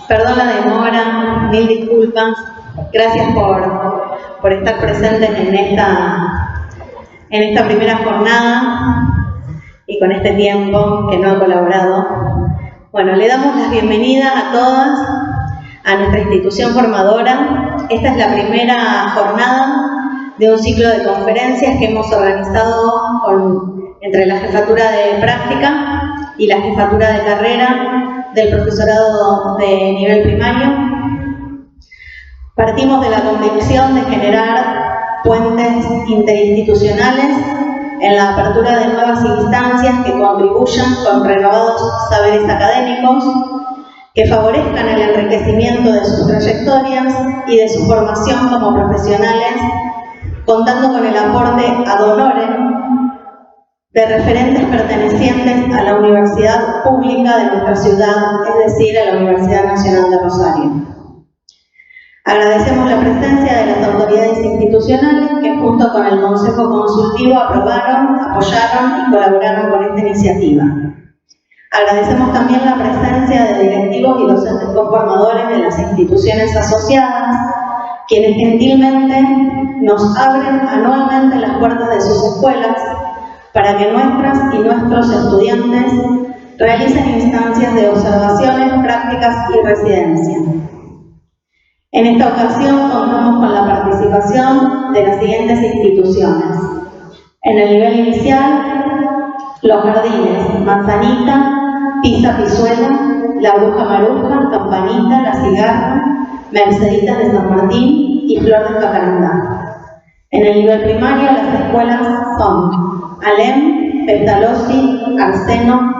Perdón la demora, mil disculpas. Gracias por estar presentes en esta primera jornada y con este tiempo que no ha colaborado. Bueno, le damos la bienvenida a todas a nuestra institución formadora. Esta es la primera jornada de un ciclo de conferencias que hemos organizado entre la Jefatura de Práctica y la Jefatura de Carrera del profesorado de nivel primario. Partimos de la convicción de generar puentes interinstitucionales en la apertura de nuevas instancias que contribuyan con renovados saberes académicos, que favorezcan el enriquecimiento de sus trayectorias y de su formación como profesionales, contando con el aporte ad honorem de referentes pertenecientes a la universidad pública de nuestra ciudad, es decir, a la Universidad Nacional de Rosario. Agradecemos la presencia de las autoridades institucionales que junto con el Consejo Consultivo aprobaron, apoyaron y colaboraron con esta iniciativa. Agradecemos también la presencia de directivos y docentes conformadores de las instituciones asociadas, quienes gentilmente nos abren anualmente las puertas de sus escuelas para que nuestras y nuestros estudiantes realicen instancias de observaciones, prácticas y residencia. En esta ocasión contamos con la participación de las siguientes instituciones. En el nivel inicial, los jardines Manzanita, Pisa Pisuela, La Bruja Maruja, Campanita, La Cigarra, Merceditas de San Martín y Flor de Jacarandá. En el nivel primario, las escuelas son Alem, Pestalozzi, Arseno,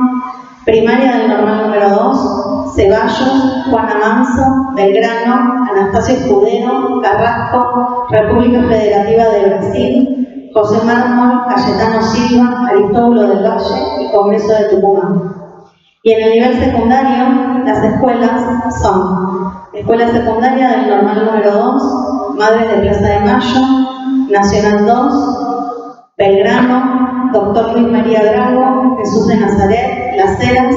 Primaria del Normal número 2, Ceballos, Juana Manso, Belgrano, Anastasio Escudero, Carrasco, República Federativa de Brasil, José Mármol, Cayetano Silva, Aristóbulo del Valle y Congreso de Tucumán. Y en el nivel secundario, las escuelas son Escuela Secundaria del Normal número 2, Madres de Plaza de Mayo, Nacional 2, Belgrano, Dr. Luis María Drago, Jesús de Nazaret, Las Heras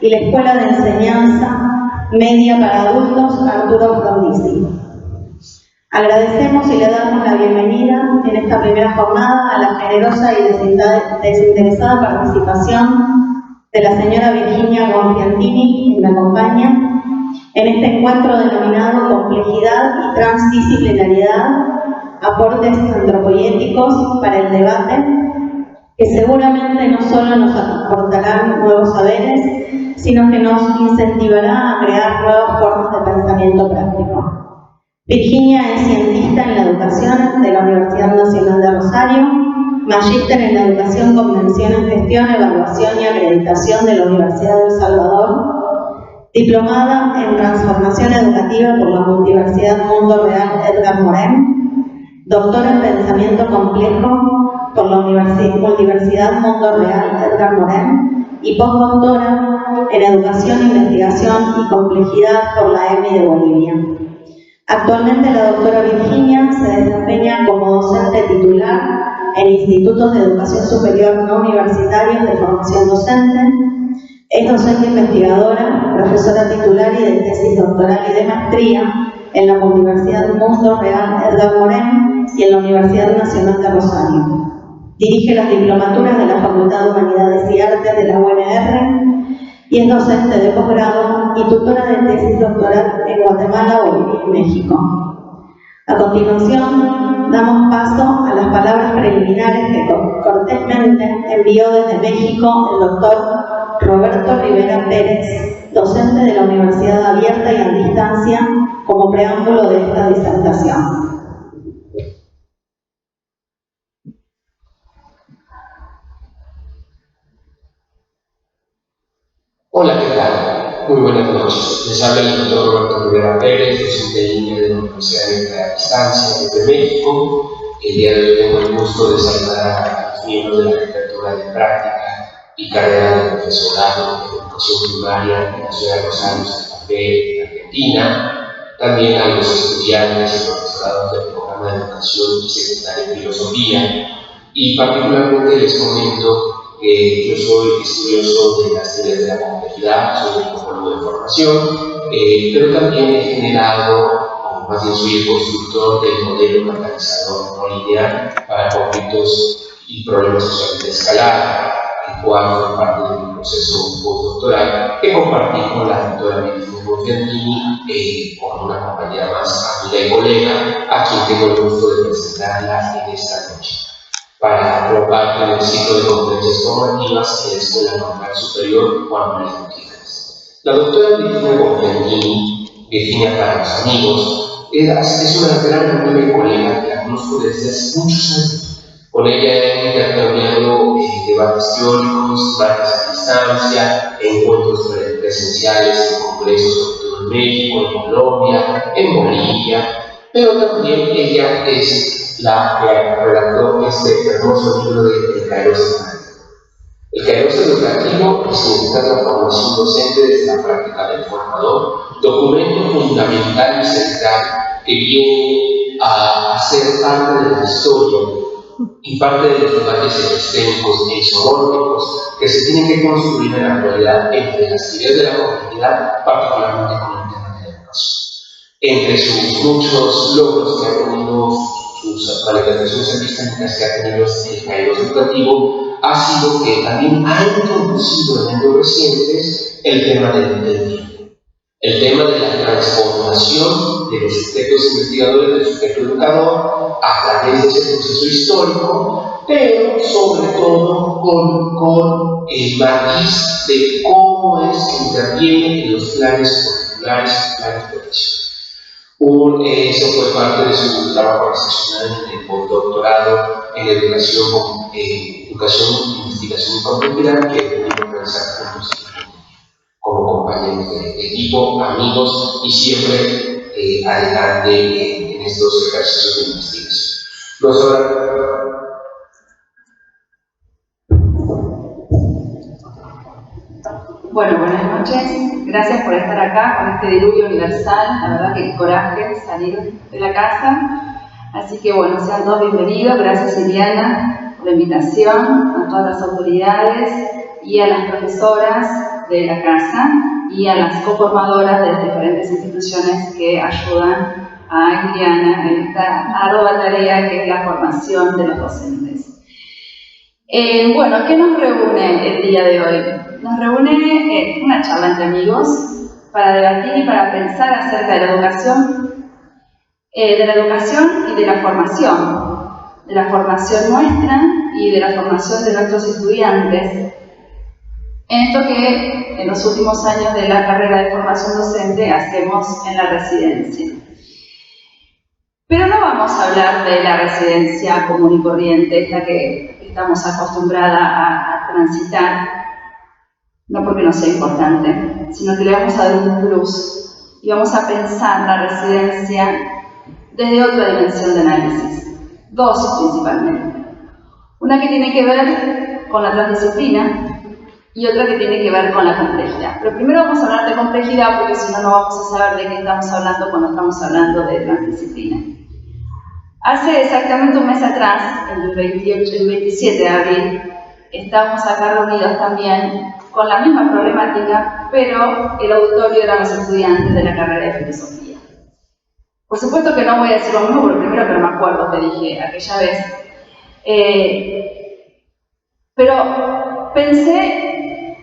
y la Escuela de Enseñanza Media para Adultos Arturo Frondizi. Agradecemos y le damos la bienvenida en esta primera jornada a la generosa y desinteresada participación de la señora Virginia Gonfiantini, que me acompaña, en este encuentro denominado Complejidad y Transdisciplinariedad, aportes antropoyéticos para el debate, que seguramente no solo nos aportarán nuevos saberes, sino que nos incentivará a crear nuevas formas de pensamiento práctico. Virginia es cientista en la educación de la Universidad Nacional de Rosario, magíster en la educación con mención en gestión, evaluación y acreditación de la Universidad de El Salvador, diplomada en transformación educativa por la Multiversidad Mundo Real Edgar Morin, doctora en pensamiento complejo por la Multiversidad Mundo Real Edgar Morin y postdoctora en educación, investigación y complejidad por la EMI de Bolivia. Actualmente la doctora Virginia se desempeña como docente titular en institutos de educación superior no universitarios de formación docente. Es docente investigadora, profesora titular y de tesis doctoral y de maestría en la Universidad Mundo Real Edgar Morin y en la Universidad Nacional de Rosario. Dirige las diplomaturas de la Facultad de Humanidades y Artes de la UNR y es docente de posgrado y tutora de tesis doctoral en Guatemala, Bolivia y México. A continuación, damos paso a las palabras preliminares que cortésmente envió desde México el doctor Roberto Rivera Pérez, docente de la Universidad Abierta y a Distancia, como preámbulo de esta disertación. Hola, ¿qué tal? Muy buenas noches. Les habla el doctor Roberto Rivera Pérez, docente de línea de la Universidad Abierta a Distancia desde México. El día de hoy tengo el gusto de saludar a los miembros de la Jefatura de Práctica y Carrera de Profesorado de Educación Primaria en la ciudad de Rosario, Santa Fe, Argentina. También a los estudiantes y profesorados del programa de Educación y Secundaria en Filosofía. Y particularmente les comento que yo soy estudioso de las teorías de la complejidad, soy antropólogo de formación, pero también he generado, o más bien soy el constructor del modelo catalizador no lineal para conflictos y problemas sociales de escalada, el cual fue parte de mi proceso postdoctoral que compartí con la doctora Virginia Bonfiantini, con una compañera más amiga y colega, a quien tengo el gusto de presentarla en esta noche, para formar parte del ciclo de conferencias formativas en la Escuela Normal Superior Juan Manuel Gutiérrez. La doctora Virginia Bonfiantini, Virginia para los amigos, es una gran amiga y colega que la conozco desde hace muchos años. Con ella he intercambiado debates teóricos, debates a distancia, encuentros presenciales en congresos, sobre todo en México, en Colombia, en Bolivia, pero también ella es la que redactó este hermoso libro de El Kairos Educativo. El Kairos Educativo es significar la formación docente desde la práctica del formador, documento fundamental y central que viene a ser parte de la historia y parte de los debates epistémicos e isomórficos que se tienen que construir en la actualidad entre las ideas de la comunidad, particularmente con el tema de la educación. Entre sus muchos logros que ha tenido, sus manifestaciones epistémicas que ha tenido el Kairos Educativo, ha sido que también ha introducido en años recientes el tema del tiempo. El tema de la transformación de los sujetos investigadores, del sujeto educador, a través de ese proceso histórico, pero sobre todo con el matiz de cómo es que interviene en los planes curriculares y planes profesionales. Eso fue parte de su trabajo excepcional en el postdoctorado en educación, investigación y complejidad que pudimos realizar juntos como compañeros de equipo, amigos y siempre adelante en estos ejercicios de investigación. Bueno, buenas noches. Gracias por estar acá con este diluvio universal. La verdad que coraje salir de la casa. Así que bueno, sean todos bienvenidos. Gracias, Iliana, por la invitación, a todas las autoridades y a las profesoras de la casa y a las coformadoras de las diferentes instituciones que ayudan a Iliana en esta ardua tarea que es la formación de los docentes. Bueno, ¿qué nos reúne el día de hoy? Nos reúne una charla entre amigos para debatir y para pensar acerca de la educación y de la formación nuestra y de la formación de nuestros estudiantes. En esto que en los últimos años de la carrera de formación docente hacemos en la residencia. Pero no vamos a hablar de la residencia común y corriente, esta que estamos acostumbradas a transitar, no porque no sea importante, sino que le vamos a dar un plus y vamos a pensar la residencia desde otra dimensión de análisis, dos principalmente. Una que tiene que ver con la transdisciplina y otra que tiene que ver con la complejidad. Pero primero vamos a hablar de complejidad porque si no, no vamos a saber de qué estamos hablando cuando estamos hablando de transdisciplina. Hace exactamente un mes atrás, el 27 de abril, estábamos acá reunidos también con la misma problemática, pero el auditorio eran los estudiantes de la carrera de filosofía. Por supuesto que no voy a decir lo mismo, porque primero que no me acuerdo que dije aquella vez, pero pensé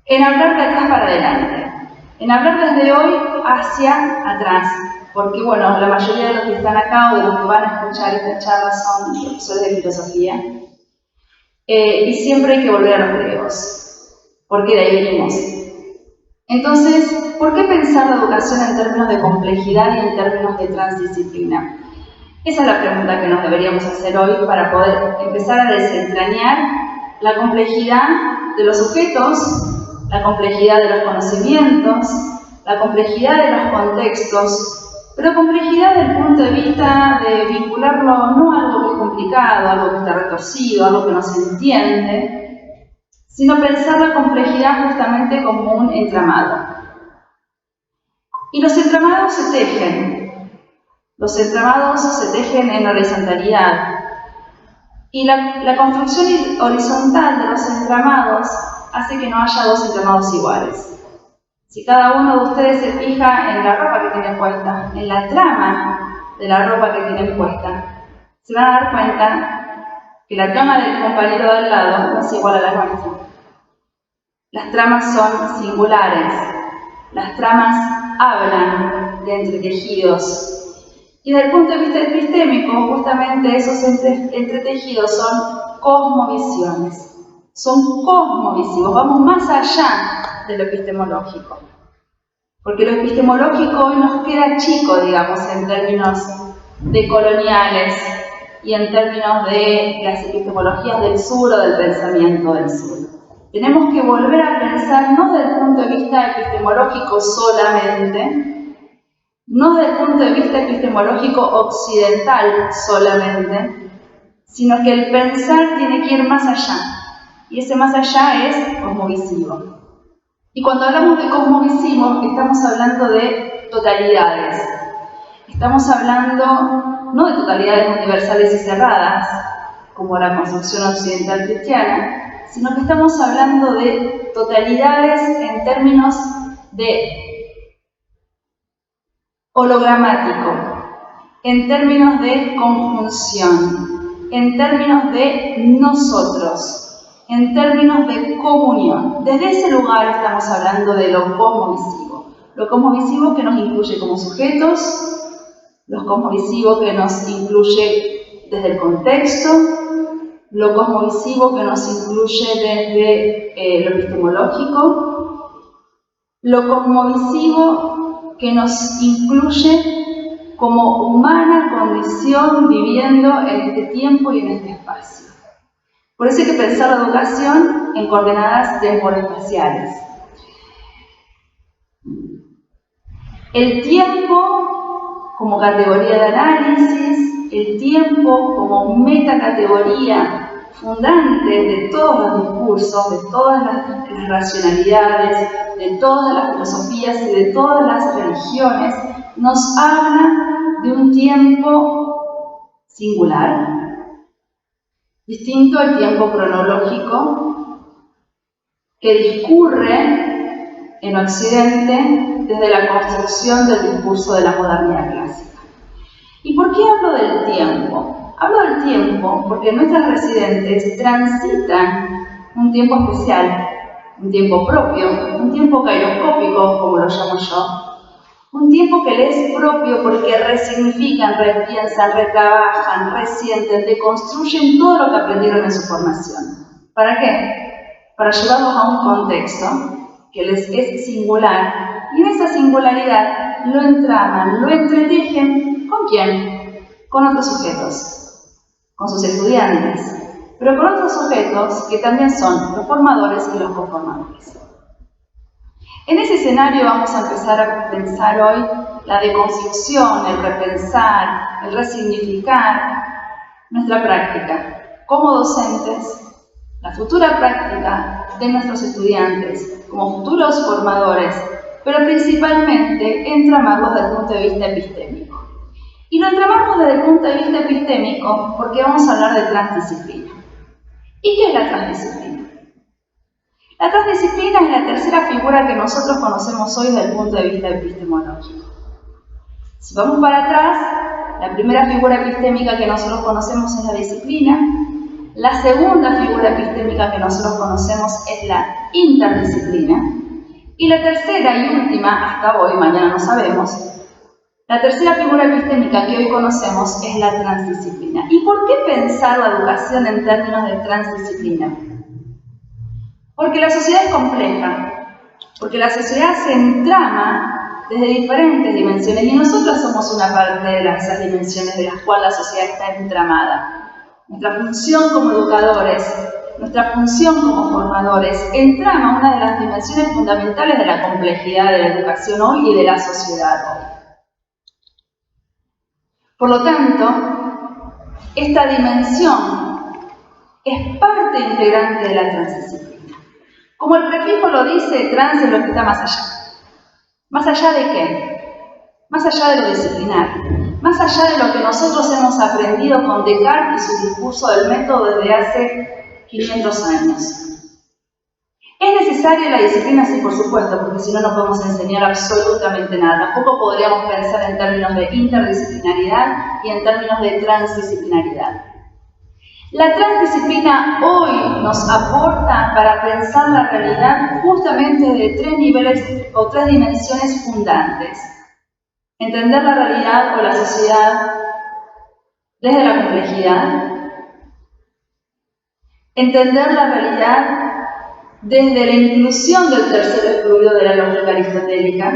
en hablar de atrás para adelante, en hablar desde hoy hacia atrás, porque bueno, la mayoría de los que están acá o de los que van a escuchar esta charla son profesores de filosofía, y siempre hay que volver a los griegos, porque de ahí venimos. Entonces, ¿por qué pensar la educación en términos de complejidad y en términos de transdisciplina? Esa es la pregunta que nos deberíamos hacer hoy para poder empezar a desentrañar la complejidad de los sujetos, la complejidad de los conocimientos, la complejidad de los contextos, pero complejidad desde el punto de vista de vincularlo no a algo que es complicado, algo que está retorcido, algo que no se entiende, sino pensar la complejidad justamente como un entramado. Y los entramados se tejen. Los entramados se tejen en horizontalidad. Y la construcción horizontal de los entramados hace que no haya dos entramados iguales, Si cada uno de ustedes se fija en la ropa que tienen puesta, en la trama de la ropa que tienen puesta, se van a dar cuenta que la trama del compañero de al lado no es igual a la nuestra. Las tramas son singulares, las tramas hablan de entretejidos. Y desde el punto de vista epistémico, justamente esos entretejidos son cosmovisiones. Son cosmovisivos, vamos más allá de lo epistemológico. Porque lo epistemológico hoy nos queda chico, digamos, en términos decoloniales y en términos de las epistemologías del sur o del pensamiento del sur. Tenemos que volver a pensar no desde el punto de vista epistemológico solamente, no desde el punto de vista epistemológico occidental solamente, sino que el pensar tiene que ir más allá. Y ese más allá es cosmovisivo. Y cuando hablamos de cosmovisismo, estamos hablando de totalidades. Estamos hablando no de totalidades universales y cerradas, como la concepción occidental cristiana, sino que estamos hablando de totalidades en términos de hologramático, en términos de conjunción, en términos de nosotros, en términos de comunión. Desde ese lugar estamos hablando de lo cosmovisivo que nos incluye como sujetos, lo cosmovisivo que nos incluye desde el contexto, lo cosmovisivo que nos incluye desde lo epistemológico, lo cosmovisivo que nos incluye como humana condición viviendo en este tiempo y en este espacio. Por eso hay que pensar la educación en coordenadas temporoespaciales. El tiempo como categoría de análisis, el tiempo como metacategoría fundante de todos los discursos, de todas las racionalidades, de todas las filosofías y de todas las religiones, nos habla de un tiempo singular, distinto al tiempo cronológico que discurre en Occidente desde la construcción del discurso de la modernidad clásica. ¿Y por qué hablo del tiempo? Hablo del tiempo porque nuestras residentes transitan un tiempo especial, un tiempo propio, un tiempo kairoscópico, como lo llamo yo, un tiempo que les es propio porque resignifican, repiensan, retrabajan, resienten, deconstruyen todo lo que aprendieron en su formación. ¿Para qué? Para llevarlos a un contexto que les es singular y en esa singularidad lo entraman, lo entretejen. ¿Con quién? Con otros sujetos, con sus estudiantes, pero con otros sujetos que también son los formadores y los conformadores. En ese escenario vamos a empezar a pensar hoy la deconstrucción, el repensar, el resignificar nuestra práctica como docentes, la futura práctica de nuestros estudiantes como futuros formadores, pero principalmente entramarlos desde el punto de vista epistémico. Y lo entramamos desde el punto de vista epistémico porque vamos a hablar de transdisciplina. ¿Y qué es la transdisciplina? La transdisciplina es la tercera figura que nosotros conocemos hoy desde el punto de vista epistemológico. Si vamos para atrás, la primera figura epistémica que nosotros conocemos es la disciplina, la segunda figura epistémica que nosotros conocemos es la interdisciplina, y la tercera y última, hasta hoy, mañana no sabemos, la tercera figura epistémica que hoy conocemos es la transdisciplina. ¿Y por qué pensar la educación en términos de transdisciplina? Porque la sociedad es compleja, porque la sociedad se entrama desde diferentes dimensiones y nosotros somos una parte de esas dimensiones de las cuales la sociedad está entramada. Nuestra función como educadores, nuestra función como formadores, entrama una de las dimensiones fundamentales de la complejidad de la educación hoy y de la sociedad hoy. Por lo tanto, esta dimensión es parte integrante de la transdisciplina. Como el prefijo lo dice, trans es lo que está más allá. ¿Más allá de qué? Más allá de lo disciplinar. Más allá de lo que nosotros hemos aprendido con Descartes y su discurso del método desde hace 500 años. ¿Es necesaria la disciplina? Sí, por supuesto, porque si no, no podemos enseñar absolutamente nada. Tampoco podríamos pensar en términos de interdisciplinaridad y en términos de transdisciplinaridad. La transdisciplina hoy nos aporta para pensar la realidad justamente de 3 niveles o 3 dimensiones fundantes. Entender la realidad o la sociedad desde la complejidad. Entender la realidad desde la inclusión del tercer excluido de la lógica aristotélica.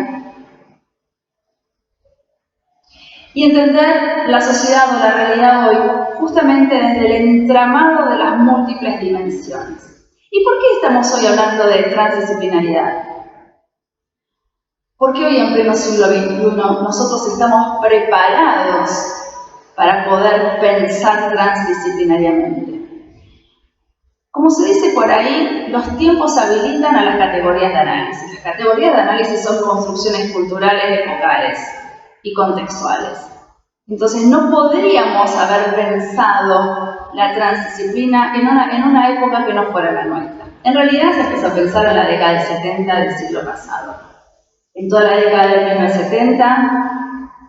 Y entender la sociedad o la realidad hoy justamente desde el entramado de las múltiples dimensiones. ¿Y por qué estamos hoy hablando de transdisciplinaridad? Porque hoy en pleno siglo XXI nosotros estamos preparados para poder pensar transdisciplinariamente. Como se dice por ahí, los tiempos habilitan a las categorías de análisis. Las categorías de análisis son construcciones culturales, epocales y contextuales. Entonces no podríamos haber pensado la transdisciplina en una época que no fuera la nuestra. En realidad se empezó a pensar en la década del 70 del siglo pasado. En toda la década de 1970,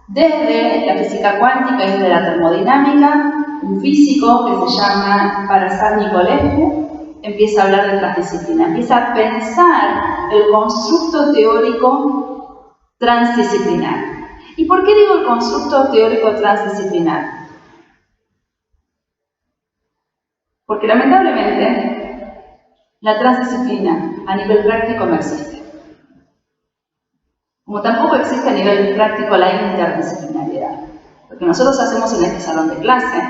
desde la física cuántica y desde la termodinámica, un físico que se llama Parashat Nicolescu empieza a hablar de transdisciplina, empieza a pensar el constructo teórico transdisciplinar. ¿Y por qué digo el constructo teórico transdisciplinar? Porque lamentablemente la transdisciplina a nivel práctico no existe. Como tampoco existe a nivel práctico la interdisciplinariedad. Lo que nosotros hacemos en este salón de clase,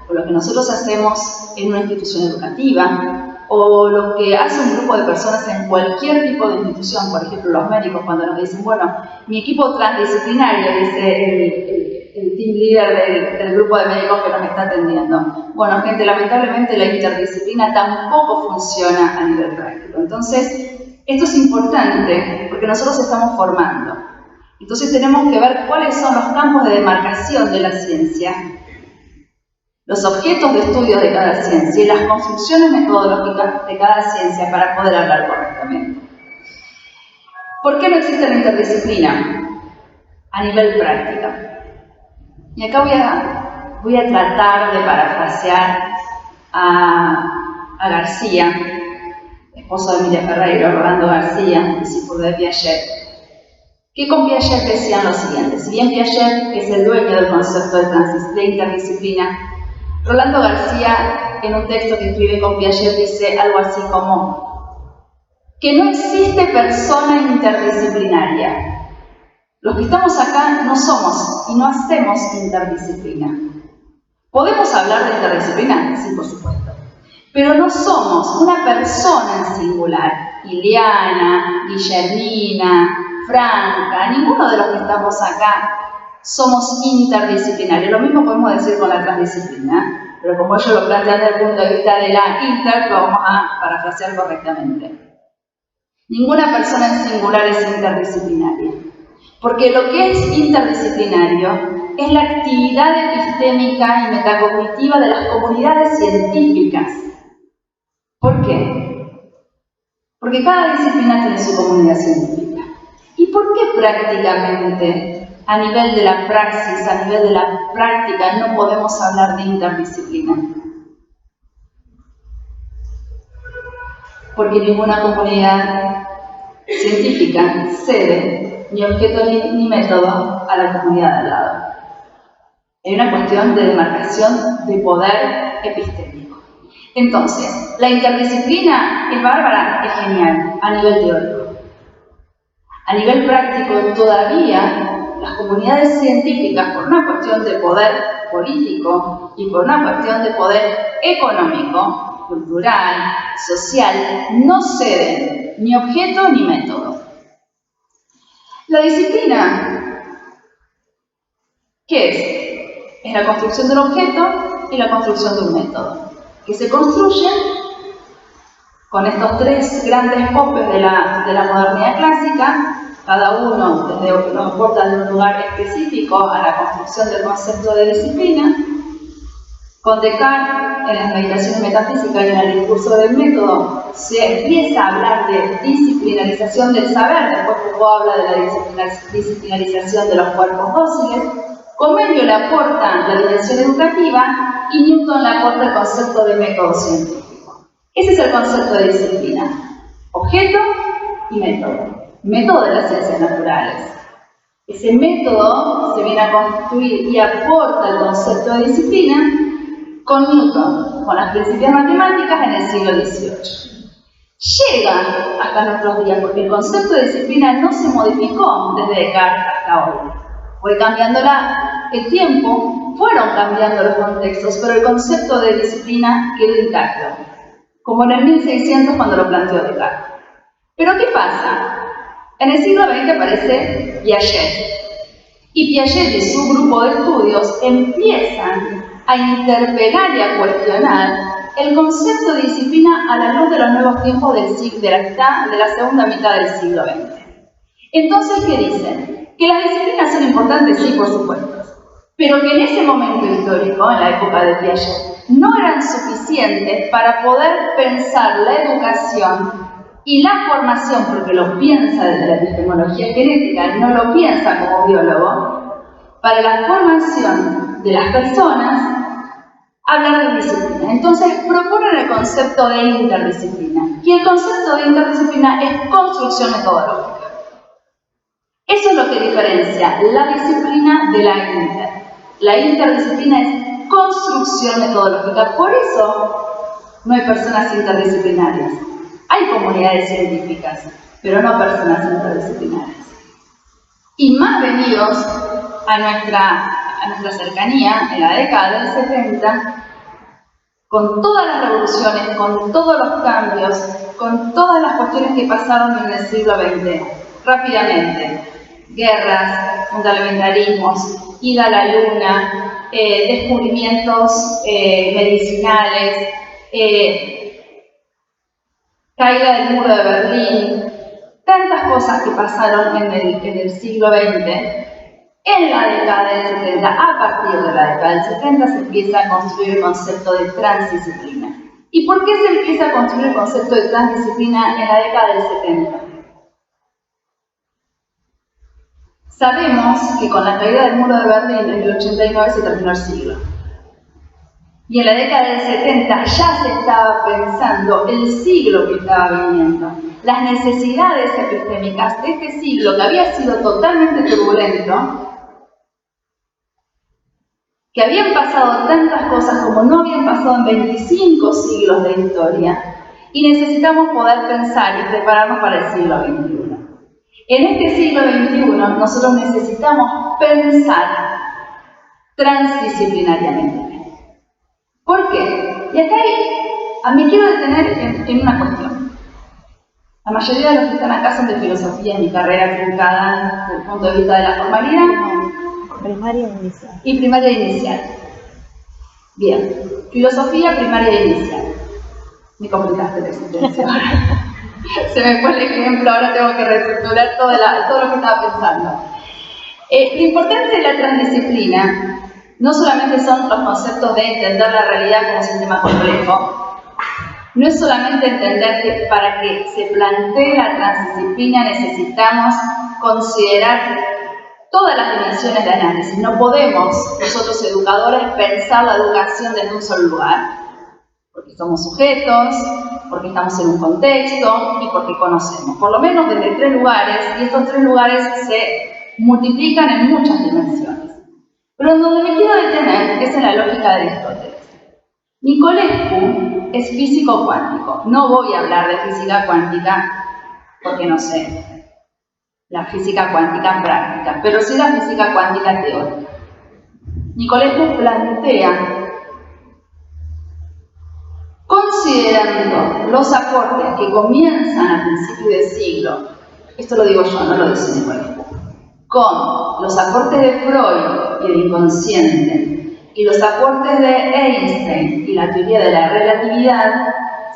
o lo que nosotros hacemos en una institución educativa, o lo que hace un grupo de personas en cualquier tipo de institución, por ejemplo los médicos cuando nos dicen, bueno, mi equipo transdisciplinario, dice el team leader del grupo de médicos que nos está atendiendo. Bueno, gente, lamentablemente la interdisciplina tampoco funciona a nivel práctico. Entonces, esto es importante porque nosotros estamos formando. Entonces tenemos que ver cuáles son los campos de demarcación de la ciencia, los objetos de estudio de cada ciencia y las construcciones metodológicas de cada ciencia para poder hablar correctamente. ¿Por qué no existe la interdisciplina a nivel práctico? Y acá voy a tratar de parafrasear a García, esposo de Emilia Ferreira, Rolando García, discípulo de Piaget, que con Piaget decían lo siguiente. Si bien Piaget es el dueño del concepto de interdisciplina, Rolando García, en un texto que escribe con Piaget, dice algo así como que no existe persona interdisciplinaria. Los que estamos acá no somos y no hacemos interdisciplina. ¿Podemos hablar de interdisciplina? Sí, por supuesto. Pero no somos una persona en singular. Ileana, Guillermina, Franca, ninguno de los que estamos acá somos interdisciplinarios. Lo mismo podemos decir con la transdisciplina, pero como ellos lo plantean desde el punto de vista de la inter, lo vamos a parafrasear correctamente. Ninguna persona en singular es interdisciplinaria, porque lo que es interdisciplinario es la actividad epistémica y metacognitiva de las comunidades científicas. ¿Por qué? Porque cada disciplina tiene su comunidad científica. ¿Y por qué prácticamente, a nivel de la praxis, a nivel de la práctica, no podemos hablar de interdisciplina? Porque ninguna comunidad científica cede ni objeto ni método a la comunidad de al lado. Hay una cuestión de demarcación de poder epistémico. Entonces, la interdisciplina es bárbara, es genial, a nivel teórico. A nivel práctico, todavía las comunidades científicas, por una cuestión de poder político y por una cuestión de poder económico, cultural, social, no ceden ni objeto ni método. La disciplina, ¿qué es? Es la construcción de un objeto y la construcción de un método, que se construyen con estos 3 grandes popes de la modernidad clásica, cada uno desde lo que nos aporta de un lugar específico a la construcción del concepto de disciplina, Con Descartes, en las meditaciones metafísicas y en el discurso del método, se empieza a hablar de disciplinarización del saber, después Foucault habla de la disciplinarización de los cuerpos dóciles. Comenius le aporta la dimensión educativa y Newton le aporta el concepto de método científico. Ese es el concepto de disciplina: objeto y método. Método de las ciencias naturales. Ese método se viene a construir y aporta el concepto de disciplina con Newton, con las principios matemáticas en el siglo XVIII. Llega hasta nuestros días porque el concepto de disciplina no se modificó desde Descartes hasta hoy. Fue cambiando el tiempo, fueron cambiando los contextos, pero el concepto de disciplina quedó intacto, como en el 1600 cuando lo planteó Descartes. ¿Pero qué pasa? En el siglo XX aparece Piaget, y Piaget y su grupo de estudios empiezan a interpelar y a cuestionar el concepto de disciplina a la luz de los nuevos tiempos de la segunda mitad del siglo XX. Entonces, ¿qué dicen? Que las disciplinas son importantes, sí, por supuesto, pero que en ese momento histórico, en la época de Piaget, no eran suficientes para poder pensar la educación y la formación, porque lo piensa desde la epistemología genética, no lo piensa como biólogo, para la formación de las personas, hablar de disciplina. Entonces proponen el concepto de interdisciplina, y el concepto de interdisciplina es construcción metodológica. Eso es lo que diferencia la disciplina de la inter. La interdisciplina es construcción metodológica, por eso no hay personas interdisciplinarias. Hay comunidades científicas, pero no personas interdisciplinarias. Y más venidos a nuestra cercanía, en la década del 70, con todas las revoluciones, con todos los cambios, con todas las cuestiones que pasaron en el siglo XX, rápidamente. Guerras, fundamentalismos, ida a la luna, descubrimientos medicinales, caída del muro de Berlín, tantas cosas que pasaron en el siglo XX. En la década del 70, a partir de la década del 70, se empieza a construir el concepto de transdisciplina. ¿Y por qué se empieza a construir el concepto de transdisciplina en la década del 70? Sabemos que con la caída del muro de Berlín en el 89 se terminó el siglo. Y en la década del 70 ya se estaba pensando el siglo que estaba viniendo, las necesidades epistémicas de este siglo que había sido totalmente turbulento, que habían pasado tantas cosas como no habían pasado en 25 siglos de historia, y necesitamos poder pensar y prepararnos para el siglo XXI. En este siglo XXI nosotros necesitamos pensar transdisciplinariamente. ¿Por qué? Y acá me quiero detener en una cuestión. La mayoría de los que están acá son de filosofía, en mi carrera truncada desde el punto de vista de la formalidad. Primaria e inicial. Y primaria e inicial. Bien, filosofía, primaria e inicial. Me complicaste la existencia ahora. Se me fue el ejemplo, ahora tengo que reestructurar todo lo que estaba pensando. Lo importante de la transdisciplina no solamente son los conceptos de entender la realidad como un sistema complejo, no es solamente entender que para que se plantee la transdisciplina necesitamos considerar todas las dimensiones de análisis. No podemos nosotros educadores pensar la educación desde un solo lugar, porque somos sujetos, porque estamos en un contexto y porque conocemos, por lo menos desde 3 lugares, y estos 3 lugares se multiplican en muchas dimensiones. Pero en donde me quiero detener es en la lógica de Aristóteles. Nicolescu es físico cuántico. No voy a hablar de física cuántica porque no sé la física cuántica práctica, pero sí la física cuántica teórica. Nicolescu plantea, considerando los aportes que comienzan a principios del siglo, esto lo digo yo, no lo dice Nicolescu, con los aportes de Freud y el inconsciente y los aportes de Einstein y la teoría de la relatividad,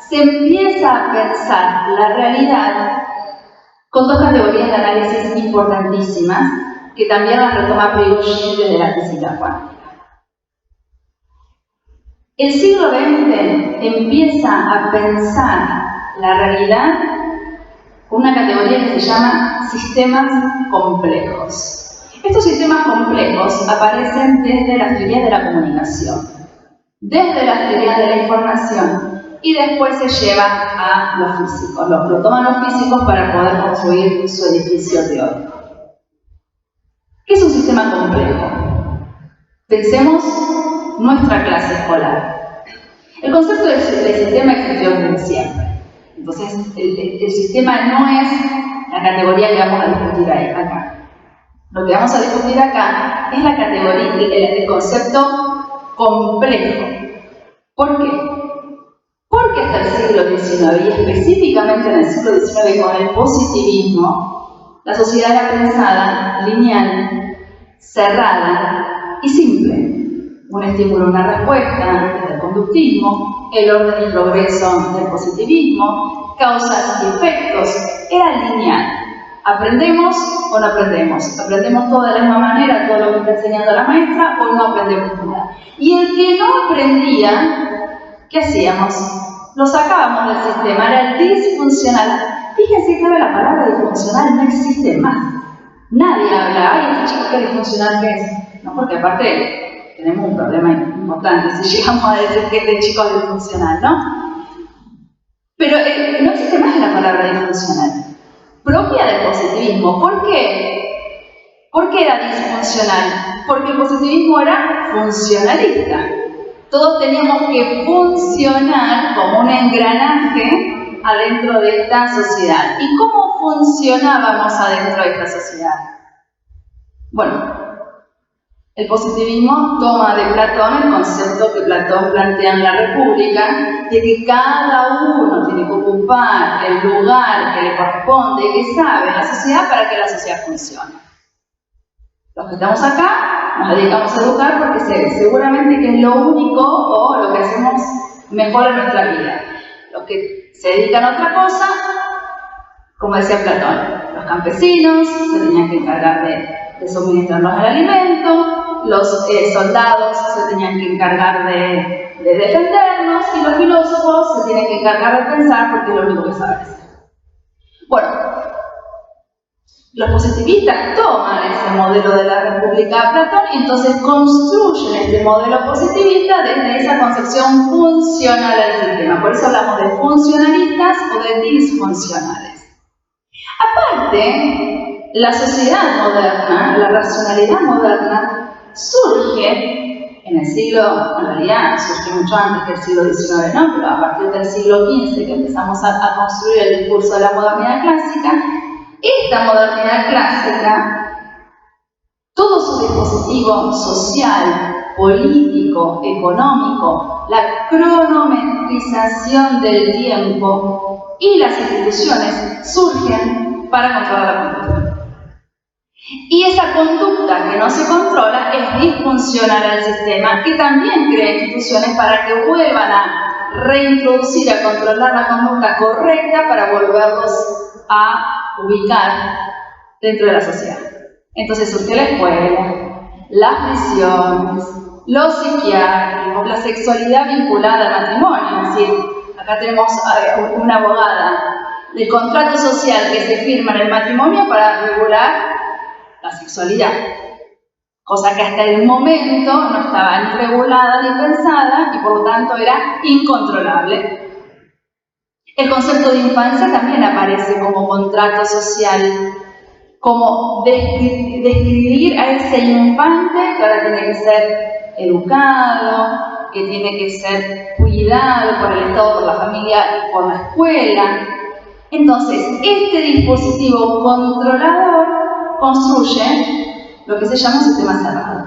se empieza a pensar la realidad con 2 categorías de análisis importantísimas que también las retoma Prigogine desde la física cuántica. El siglo XX empieza a pensar la realidad con una categoría que se llama sistemas complejos. Estos sistemas complejos aparecen desde las teorías de la comunicación, desde las teorías de la información, y después se lleva a los físicos. Lo toman los físicos para poder construir su edificio teórico. ¿Qué es un sistema complejo? Pensemos nuestra clase escolar. El concepto del sistema existió desde siempre. Entonces, el sistema no es la categoría que vamos a discutir acá. Lo que vamos a discutir acá es la categoría, el concepto complejo. ¿Por qué? Porque hasta el siglo XIX, y específicamente en el siglo XIX con el positivismo, la sociedad era pensada lineal, cerrada y simple. Un estímulo, una respuesta, desde el conductismo, el orden y progreso del positivismo, causas y efectos, era lineal. ¿Aprendemos o no aprendemos? ¿Aprendemos todo de la misma manera, todo lo que está enseñando la maestra, o no aprendemos nada? Y el que no aprendía, ¿qué hacíamos? Lo sacábamos del sistema, era el disfuncional. Fíjense que ahora la palabra disfuncional no existe más. Nadie habla, ay, este chico qué disfuncional que es. No, porque aparte tenemos un problema importante si llegamos a decir que este chico es disfuncional, ¿no? Pero no existe más la palabra disfuncional, propia del positivismo. ¿Por qué? ¿Por qué era disfuncional? Porque el positivismo era funcionalista. Todos teníamos que funcionar como un engranaje adentro de esta sociedad. ¿Y cómo funcionábamos adentro de esta sociedad? Bueno, el positivismo toma de Platón el concepto que Platón plantea en la República, de que cada uno tiene que ocupar el lugar que le corresponde y que sabe en la sociedad para que la sociedad funcione. Los que estamos acá nos dedicamos a educar porque seguramente que es lo único o lo que hacemos mejor en nuestra vida. Los que se dedican a otra cosa, como decía Platón, los campesinos se tenían que encargar de suministrarnos el alimento, los soldados se tenían que encargar de defendernos y los filósofos se tienen que encargar de pensar porque es lo único que saben hacer. Bueno, los positivistas toman ese modelo de la República de Platón y entonces construyen este modelo positivista desde esa concepción funcional del sistema. Por eso hablamos de funcionalistas o de disfuncionales. Aparte, la sociedad moderna, la racionalidad moderna, surge en el siglo, en realidad surge mucho antes que el siglo XIX, ¿no? Pero a partir del siglo XV que empezamos a construir el discurso de la modernidad clásica. Esta modernidad clásica, todo su dispositivo social, político, económico, la cronometrización del tiempo y las instituciones surgen para controlar la conducta. Y esa conducta que no se controla es disfuncional al sistema, que también crea instituciones para que vuelvan a reintroducir, a controlar la conducta correcta para volverlos a ubicar dentro de la sociedad. Entonces surge la escuela, las prisiones, los psiquiátricos, la sexualidad vinculada al matrimonio. Es decir, acá tenemos una abogada del contrato social que se firma en el matrimonio para regular la sexualidad, cosa que hasta el momento no estaba ni regulada ni pensada y por lo tanto era incontrolable. El concepto de infancia también aparece como contrato social, como describir a ese infante que ahora tiene que ser educado, que tiene que ser cuidado por el Estado, por la familia y por la escuela. Entonces, este dispositivo controlador construye lo que se llama un sistema cerrado,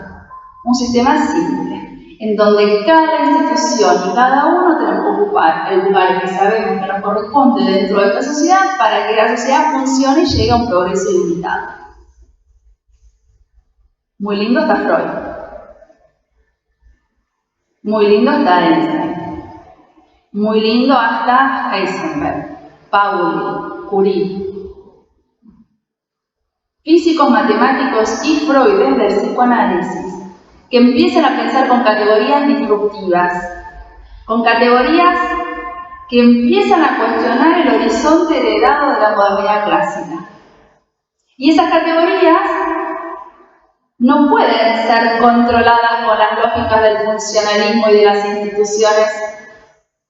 un sistema simple, en donde cada institución y cada uno tenemos que ocupar el lugar que sabemos que nos corresponde dentro de esta sociedad para que la sociedad funcione y llegue a un progreso ilimitado. Muy lindo está Freud. Muy lindo está Einstein. Muy lindo hasta Heisenberg, Pauli, Curie. Físicos, matemáticos y Freud desde el psicoanálisis que empiezan a pensar con categorías disruptivas, con categorías que empiezan a cuestionar el horizonte heredado de la modernidad clásica. Y esas categorías no pueden ser controladas con las lógicas del funcionalismo y de las instituciones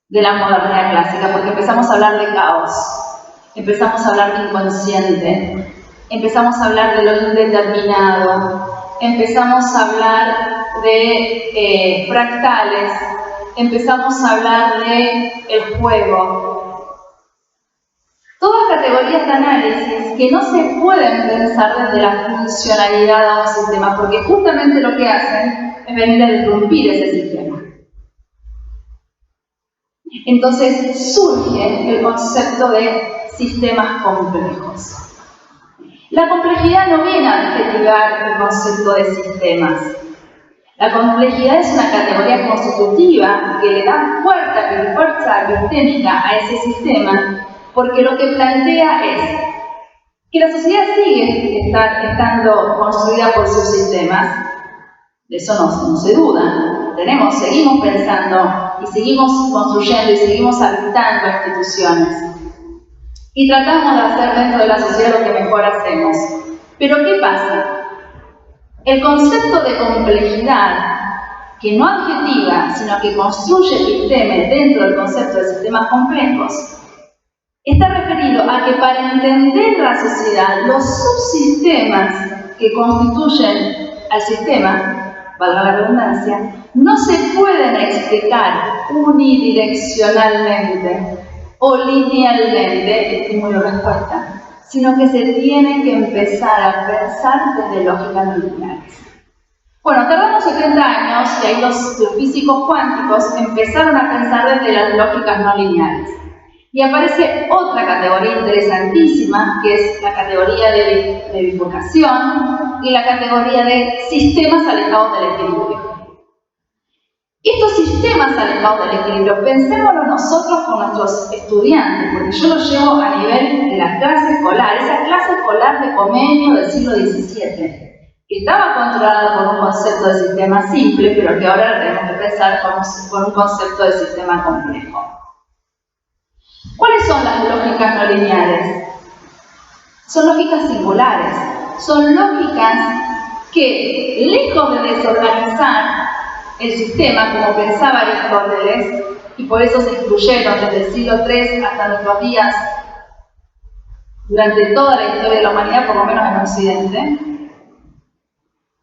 de la modernidad clásica, porque empezamos a hablar de caos, empezamos a hablar de inconsciente, empezamos a hablar de lo indeterminado, empezamos a hablar de fractales, empezamos a hablar de el juego. Todas categorías de análisis que no se pueden pensar desde la funcionalidad de un sistema, porque justamente lo que hacen es venir a disrumpir ese sistema. Entonces surge el concepto de sistemas complejos. La complejidad no viene a adjetivar el concepto de sistemas. La complejidad es una categoría constitutiva que le da fuerza epistémica a ese sistema, porque lo que plantea es que la sociedad sigue estando construida por subsistemas. De eso no se duda. Seguimos pensando y seguimos construyendo y seguimos habitando instituciones. Y tratamos de hacer dentro de la sociedad lo que mejor hacemos. Pero ¿qué pasa? El concepto de complejidad, que no adjetiva, sino que construye epistemes dentro del concepto de sistemas complejos, está referido a que para entender la sociedad, los subsistemas que constituyen al sistema, valga la redundancia, no se pueden explicar unidireccionalmente o linealmente, estímulo-respuesta, sino que se tienen que empezar a pensar desde lógicas no lineales. Bueno, tardamos 70 años y ahí los físicos cuánticos empezaron a pensar desde las lógicas no lineales. Y aparece otra categoría interesantísima, que es la categoría de bifurcación y la categoría de sistemas alejados del equilibrio. Estos sistemas alejados del equilibrio, pensémoslo nosotros con nuestros estudiantes, porque yo los llevo a nivel de la clase escolar, esa clase escolar de Comenio del siglo XVII, que estaba controlada por un concepto de sistema simple, pero que ahora tenemos que pensar con un concepto de sistema complejo. ¿Cuáles son las lógicas no lineales? Son lógicas singulares, son lógicas que, lejos de desorganizar el sistema, como pensaba Aristóteles, y por eso se incluyeron desde el siglo III hasta nuestros días, durante toda la historia de la humanidad, por lo menos en Occidente,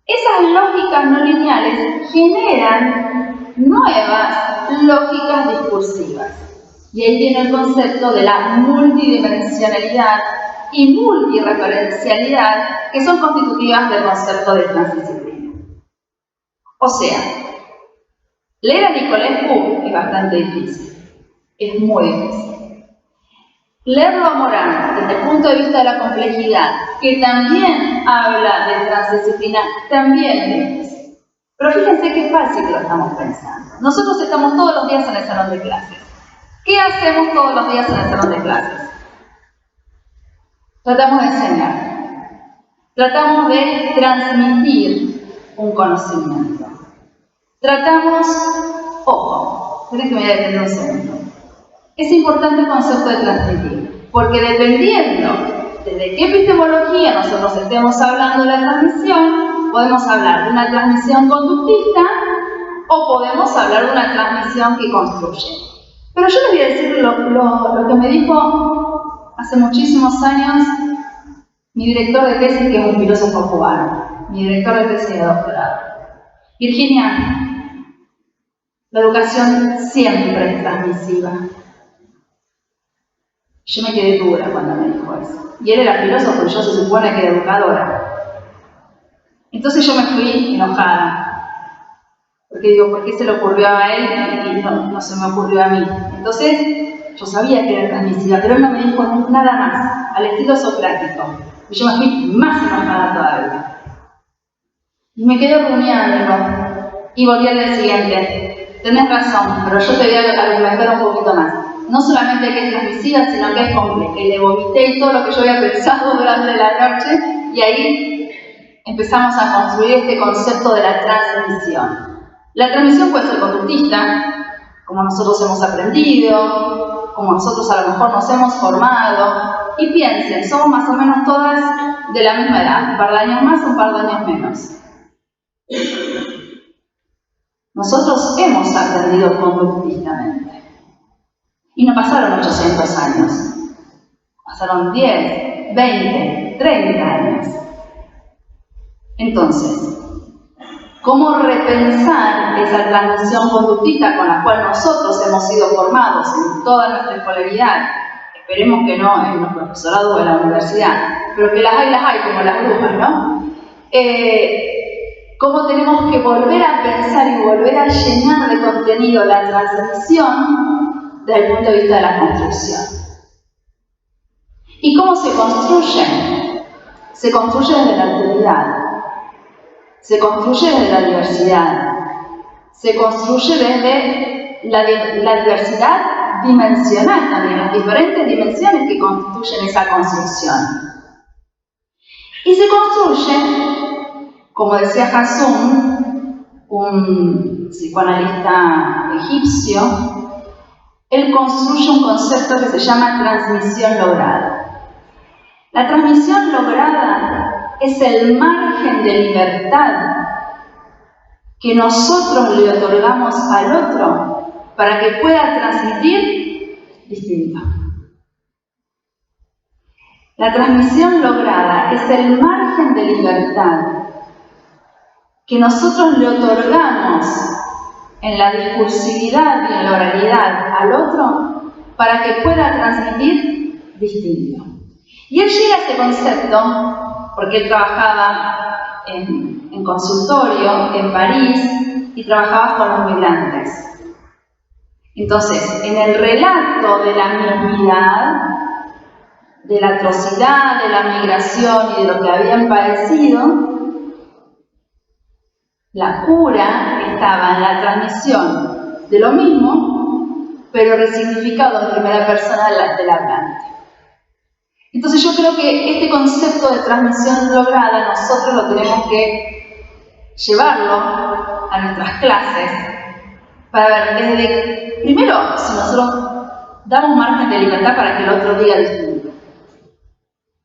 esas lógicas no lineales generan nuevas lógicas discursivas. Y ahí viene el concepto de la multidimensionalidad y multireferencialidad, que son constitutivas del concepto de transdisciplina. O sea, leer a Nicolescu es bastante difícil, es muy difícil. Leerlo a Morán desde el punto de vista de la complejidad, que también habla de transdisciplina, también es difícil. Pero fíjense qué fácil que lo estamos pensando. Nosotros estamos todos los días en el salón de clases. ¿Qué hacemos todos los días en el salón de clases? Tratamos de enseñar. Tratamos de transmitir un conocimiento. Tratamos, ojo, esperen que me voy a detener un segundo. Es importante el concepto de transmitir, porque dependiendo de qué epistemología nosotros estemos hablando de la transmisión, podemos hablar de una transmisión conductista o podemos hablar de una transmisión que construye. Pero yo les voy a decir lo que me dijo hace muchísimos años mi director de tesis, que es un filósofo cubano, mi director de tesis de doctorado. Virginia, la educación siempre es transmisiva. Yo me quedé dura cuando me dijo eso. Y él era filósofo y yo se supone que era educadora. Entonces yo me fui enojada. Porque digo, ¿por qué se le ocurrió a él y no se me ocurrió a mí? Entonces, yo sabía que era transmisiva, pero él no me dijo nada más, al estilo socrático. Y yo me fui más enojada todavía. Y me quedé rumiando. Y volví al día siguiente. Tenés razón, pero yo te voy a argumentar un poquito más. No solamente que es transmisiva, sino que es compleja. Y le vomité todo lo que yo había pensado durante la noche, y ahí empezamos a construir este concepto de la transmisión. La transmisión puede ser conductista, como nosotros hemos aprendido, como nosotros a lo mejor nos hemos formado. Y piensen, somos más o menos todas de la misma edad, un par de años más, un par de años menos. Nosotros hemos aprendido conductistamente. Y no pasaron 800 años. Pasaron 10, 20, 30 años. Entonces, ¿cómo repensar esa transmisión conductista con la cual nosotros hemos sido formados en toda nuestra escolaridad? Esperemos que no en los profesorados de la universidad, pero que las hay como las brujas, ¿no? ¿Cómo tenemos que volver a pensar y volver a llenar de contenido la transmisión desde el punto de vista de la construcción? ¿Y cómo se construye? Se construye desde la alteridad, se construye desde la diversidad, se construye desde la diversidad dimensional también, las diferentes dimensiones que constituyen esa construcción. Y se construye, como decía Hassum, un psicoanalista egipcio, él construye un concepto que se llama transmisión lograda. La transmisión lograda es el margen de libertad que nosotros le otorgamos al otro para que pueda transmitir distinto. La transmisión lograda es el margen de libertad que nosotros le otorgamos en la discursividad y en la oralidad al otro para que pueda transmitir distinto. Y él llega a ese concepto porque él trabajaba en consultorio en París y trabajaba con los migrantes. Entonces, en el relato de la mismidad, de la atrocidad, de la migración y de lo que habían padecido, la cura estaba en la transmisión de lo mismo, pero resignificado en primera persona del hablante. Entonces yo creo que este concepto de transmisión lograda nosotros lo tenemos que llevarlo a nuestras clases para ver desde, primero, si nosotros damos margen de libertad para que el otro diga distinto.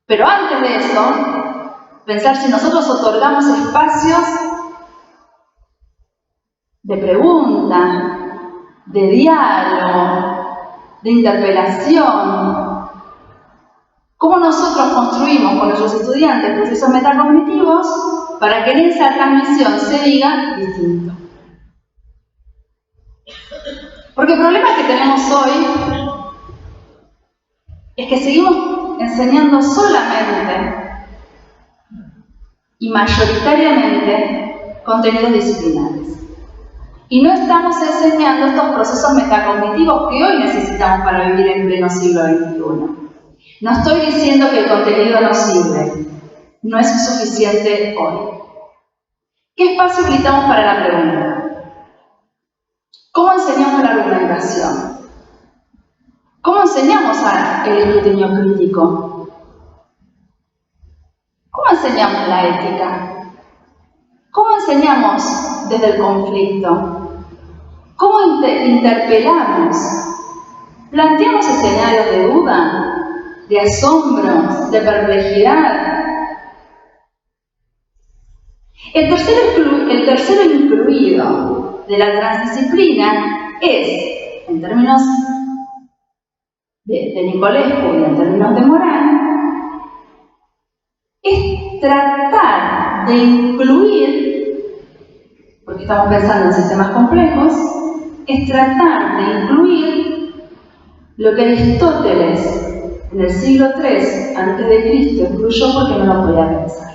Pero antes de eso, pensar si nosotros otorgamos espacios de pregunta, de diálogo, de interpelación. ¿Cómo nosotros construimos con nuestros estudiantes procesos metacognitivos para que en esa transmisión se diga distinto? Porque el problema que tenemos hoy es que seguimos enseñando solamente y mayoritariamente contenidos disciplinares. Y no estamos enseñando estos procesos metacognitivos que hoy necesitamos para vivir en pleno siglo XXI. No estoy diciendo que el contenido no sirve, no es suficiente hoy. ¿Qué espacio habilitamos para la pregunta? ¿Cómo enseñamos la argumentación? ¿Cómo enseñamos el escrutinio crítico? ¿Cómo enseñamos la ética? ¿Cómo enseñamos desde el conflicto? ¿Cómo interpelamos? ¿Planteamos escenarios de duda, de asombro, de perplejidad? El tercero incluido de la transdisciplina es, en términos de Nicolescu y en términos de Moral, es tratar de incluir, porque estamos pensando en sistemas complejos, es tratar de incluir lo que Aristóteles en el siglo III a.C. excluyó porque no lo podía pensar.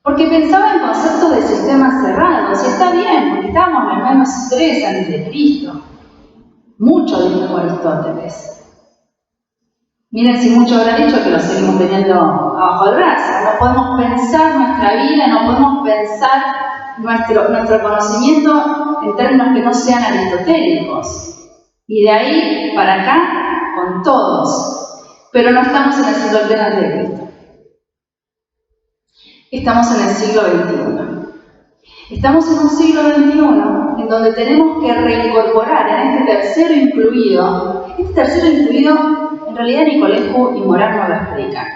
Porque pensaba en conceptos de sistemas cerrados, y está bien, porque estábamos en el menos 3 a.C. Mucho dijo Aristóteles. Miren si mucho habrá dicho que lo seguimos teniendo abajo del brazo. No podemos pensar nuestra vida, no podemos pensar nuestro conocimiento en términos que no sean aristotélicos. Y de ahí para acá, con todos. Pero no estamos en el siglo III a.C. Estamos en el siglo XXI. Estamos en un siglo XXI en donde tenemos que reincorporar en este tercero incluido. Este tercero incluido, en realidad Nicolescu y Morán no lo explican.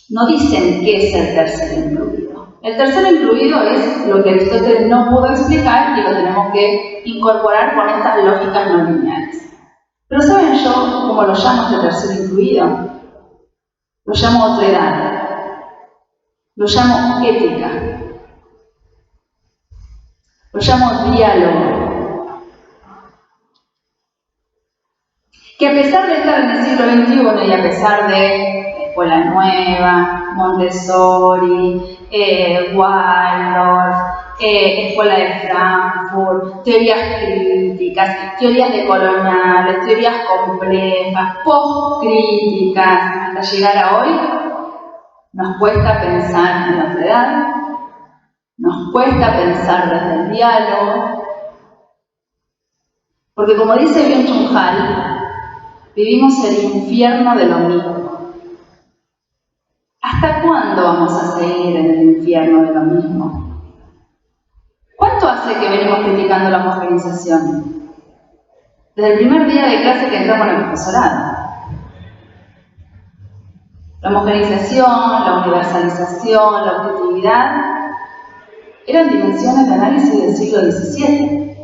No dicen qué es el tercero incluido. El tercero incluido es lo que Aristóteles no pudo explicar y lo tenemos que incorporar con estas lógicas no lineales. Pero ¿saben yo cómo lo llamo este tercero incluido? Lo llamo otredad. Lo llamo ética. Lo llamo diálogo. Que a pesar de estar en el siglo XXI y a pesar de Escuela Nueva, Montessori, Waldorf, Escuela de Frankfurt, teorías críticas, teorías decoloniales, teorías complejas, post-críticas, hasta llegar a hoy, nos cuesta pensar en la otredad, nos cuesta pensar desde el diálogo, porque como dice Byung-Chul Han, vivimos el infierno de lo mismo. ¿Hasta cuándo vamos a seguir en el infierno de lo mismo? ¿Cuánto hace que venimos criticando la homogenización? Desde el primer día de clase que entramos en el profesorado. La homogenización, la universalización, la objetividad eran dimensiones de análisis del siglo XVII.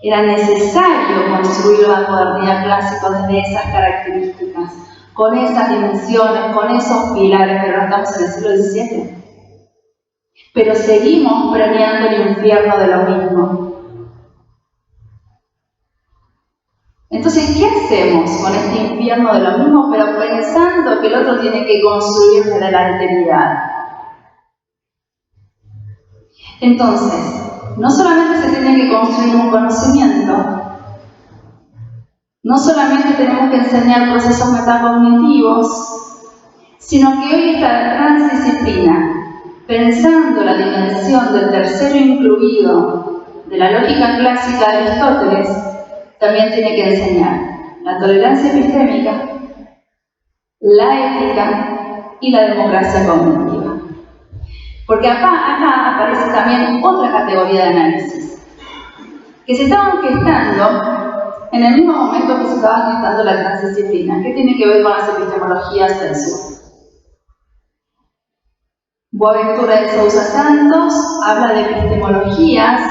Era necesario construir la modernidad clásica desde esas características, con esas dimensiones, con esos pilares, pero no estamos en el siglo XVII. Pero seguimos premiando el infierno de lo mismo. Entonces, ¿qué hacemos con este infierno de lo mismo, pero pensando que el otro tiene que construir desde la alteridad? Entonces, no solamente se tiene que construir un conocimiento, no solamente tenemos que enseñar procesos metacognitivos, sino que hoy esta transdisciplina, pensando la dimensión del tercero incluido de la lógica clásica de Aristóteles, también tiene que enseñar la tolerancia epistémica, la ética y la democracia cognitiva. Porque acá aparece también otra categoría de análisis, que se estaban gestando en el mismo momento que se estaba gestando la transdisciplina, que tiene que ver con las epistemologías del sur. Boaventura de Sousa Santos habla de epistemologías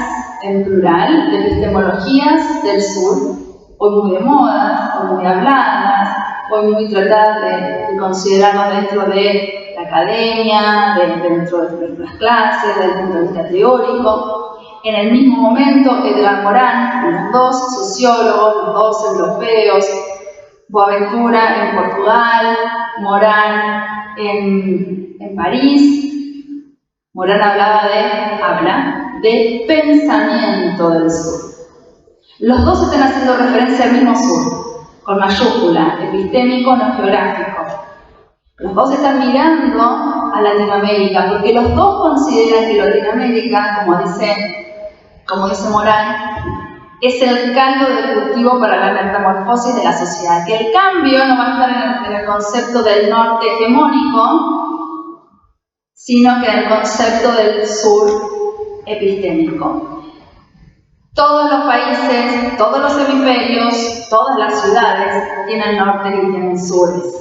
en plural, de epistemologías del sur, hoy muy de moda, hoy muy habladas, hoy muy tratadas de considerarnos dentro de la academia, dentro de las clases, desde el punto de vista teórico. En el mismo momento, Edgar Morán, los dos sociólogos, los dos europeos, Boaventura en Portugal, Morán en París. Morán habla de pensamiento del sur. Los dos están haciendo referencia al mismo sur, con mayúscula, epistémico, no geográfico. Los dos están mirando a Latinoamérica, porque los dos consideran que Latinoamérica, como dice Morán, es el caldo de cultivo para la metamorfosis de la sociedad. Que el cambio no va a estar en el concepto del norte hegemónico, sino que en el concepto del sur epistémico. Todos los países, todos los hemisferios, todas las ciudades tienen norte y tienen sures.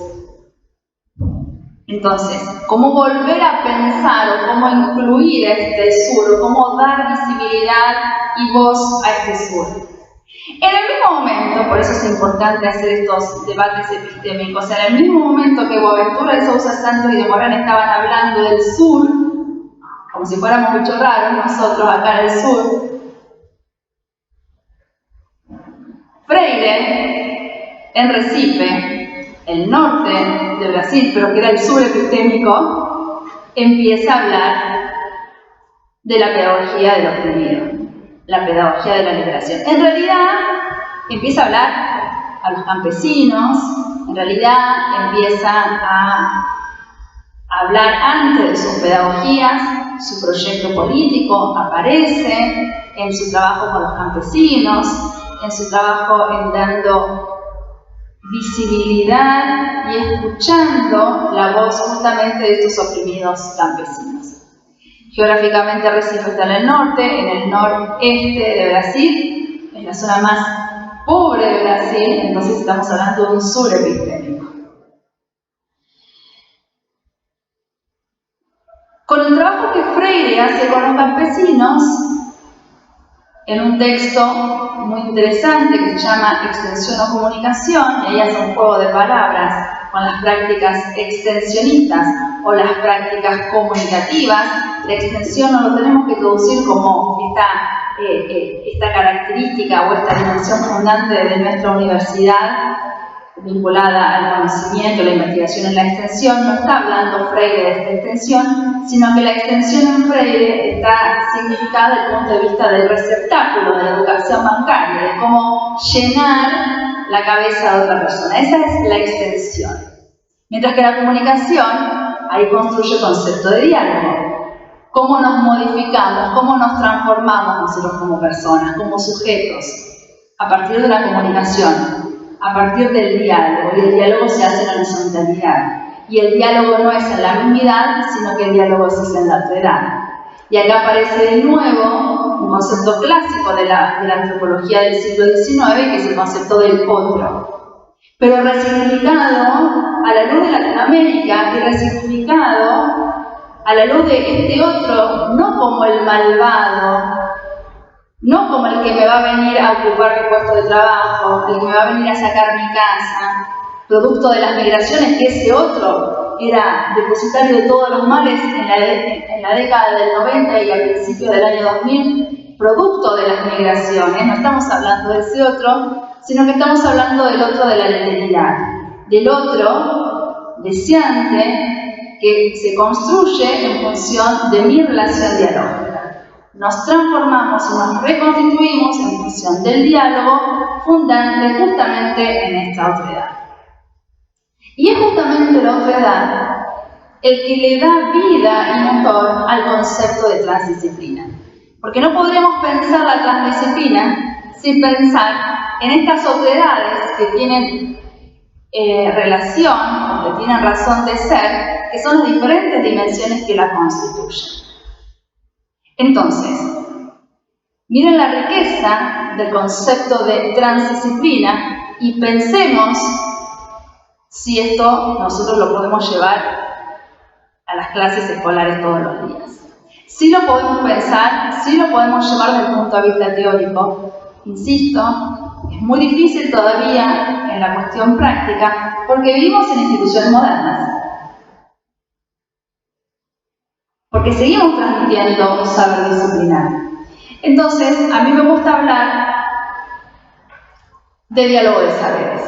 Entonces, ¿cómo volver a pensar o cómo incluir a este sur o cómo dar visibilidad y voz a este sur? En el mismo momento, por eso es importante hacer estos debates epistémicos, en el mismo momento que Boaventura de Sousa Santos y de Morán estaban hablando del sur, como si fuéramos bichos raros nosotros acá en el sur, Freire, en Recife, el norte de Brasil, pero que era el sur epistémico, empieza a hablar de la pedagogía del oprimido, la pedagogía de la liberación. En realidad, empieza a hablar a los campesinos, en realidad empieza a hablar antes de sus pedagogías, su proyecto político aparece en su trabajo con los campesinos, en su trabajo en dando visibilidad y escuchando la voz justamente de estos oprimidos campesinos. Geográficamente Recife está en el norte, en el noreste de Brasil, es la zona más pobre de Brasil, entonces estamos hablando de un sur epistémico. Con el trabajo que Freire hace con los campesinos, en un texto muy interesante que se llama Extensión o Comunicación, y ahí hace un juego de palabras con las prácticas extensionistas o las prácticas comunicativas. La extensión no lo tenemos que traducir como esta característica o esta dimensión fundante de nuestra universidad vinculada al conocimiento, la investigación en la extensión. No está hablando Freire de esta extensión, sino que la extensión en Freire está significada desde el punto de vista del receptáculo, de la educación bancaria, de cómo llenar la cabeza de otra persona. Esa es la extensión. Mientras que la comunicación, ahí construye el concepto de diálogo. Cómo nos modificamos, cómo nos transformamos nosotros como personas, como sujetos, a partir de la comunicación, a partir del diálogo, y el diálogo se hace en la horizontalidad. Y el diálogo no es en la mismidad, sino que el diálogo es en la otredad. Y acá aparece de nuevo un concepto clásico de la antropología del siglo XIX, que es el concepto del otro. Pero resignificado a la luz de Latinoamérica y resignificado a la luz de este otro, no como el malvado, no como el que me va a venir a ocupar mi puesto de trabajo, el que me va a venir a sacar mi casa, producto de las migraciones, que ese otro era depositario de todos los males en la década del 90 y al principio del año 2000, producto de las migraciones. No estamos hablando de ese otro, sino que estamos hablando del otro de la alteridad, del otro deseante que se construye en función de mi relación dialógica. Nos transformamos y nos reconstituimos en función del diálogo fundante justamente en esta otredad. Y es justamente la otredad el que le da vida y motor al concepto de transdisciplina. Porque no podremos pensar la transdisciplina sin pensar en estas otredades que tienen relación, que tienen razón de ser, que son las diferentes dimensiones que la constituyen. Entonces, miren la riqueza del concepto de transdisciplina y pensemos si esto nosotros lo podemos llevar a las clases escolares todos los días. Sí lo podemos pensar, sí lo podemos llevar desde el punto de vista teórico. Insisto, es muy difícil todavía en la cuestión práctica porque vivimos en instituciones modernas. Porque seguimos transmitiendo un saber disciplinar. Entonces, a mí me gusta hablar de diálogo de saberes.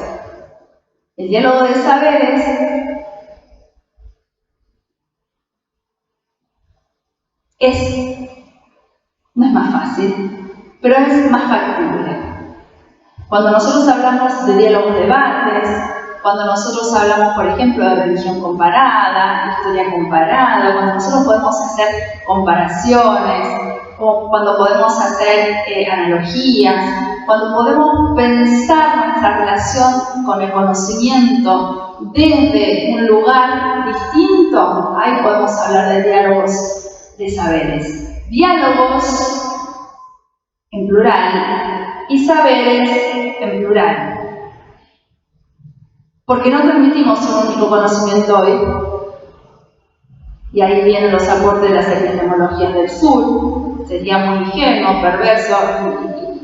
El diálogo de saberes no es más fácil, pero es más factible. Cuando nosotros hablamos de diálogos de debates, cuando nosotros hablamos, por ejemplo, de religión comparada, historia comparada, cuando nosotros podemos hacer comparaciones, o cuando podemos hacer analogías, cuando podemos pensar nuestra relación con el conocimiento desde un lugar distinto, ahí podemos hablar de diálogos de saberes. Diálogos en plural y saberes en plural. Porque no transmitimos un único conocimiento hoy, y ahí vienen los aportes de las epistemologías del sur. Sería muy ingenuo, perverso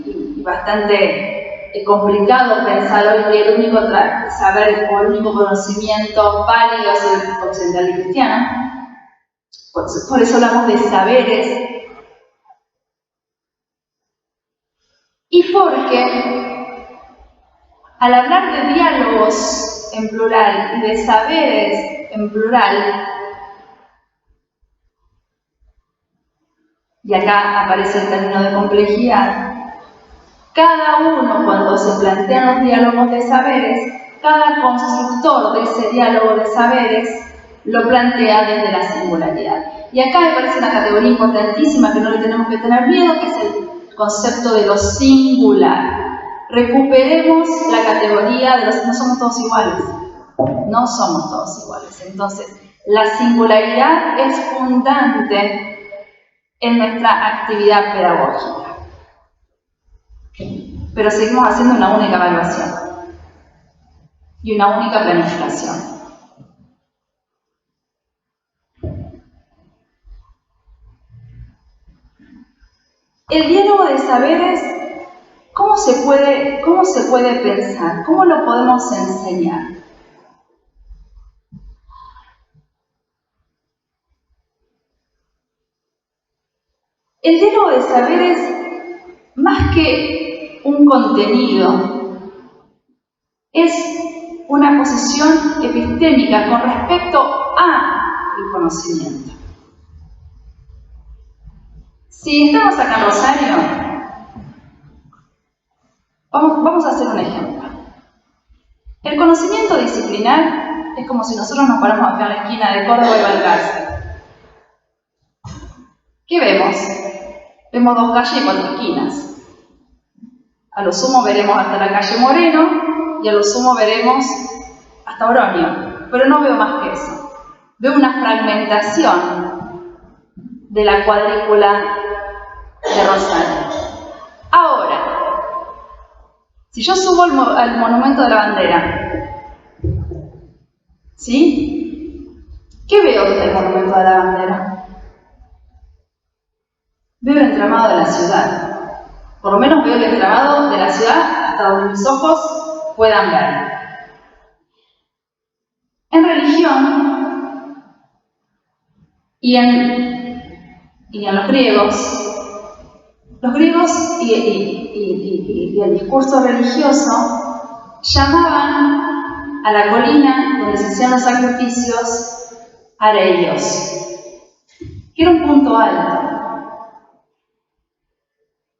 y bastante complicado pensar hoy que el único saber o el único conocimiento válido es el occidental y cristiano. Por eso hablamos de saberes. Y porque al hablar de diálogos en plural y de saberes en plural, y acá aparece el término de complejidad, cada uno cuando se plantean los diálogos de saberes, cada constructor de ese diálogo de saberes lo plantea desde la singularidad. Y acá me parece una categoría importantísima que no le tenemos que tener miedo, que es el concepto de lo singular. Recuperemos la categoría de los no somos todos iguales. No somos todos iguales. Entonces, la singularidad es fundante en nuestra actividad pedagógica. Pero seguimos haciendo una única evaluación y una única planificación. El diálogo de saberes, ¿cómo se puede pensar? ¿Cómo lo podemos enseñar? El diálogo de saberes, más que un contenido, es una posición epistémica con respecto al conocimiento. Si estamos acá en Rosario, vamos a hacer un ejemplo. El conocimiento disciplinar es como si nosotros nos paramos acá en la esquina de Córdoba y Balcarce. ¿Qué vemos? Vemos 2 calles y 4 esquinas. A lo sumo veremos hasta la calle Moreno y a lo sumo veremos hasta Oroño, pero no veo más que eso. Veo una fragmentación de la cuadrícula de Rosario. Ahora, si yo subo al monumento de la bandera, ¿sí? ¿Qué veo desde el monumento de la bandera? Veo el entramado de la ciudad. Por lo menos veo el entramado de la ciudad hasta donde mis ojos puedan ver. En religión y en los griegos y el discurso religioso llamaban a la colina donde se hacían los sacrificios Areios, que era un punto alto.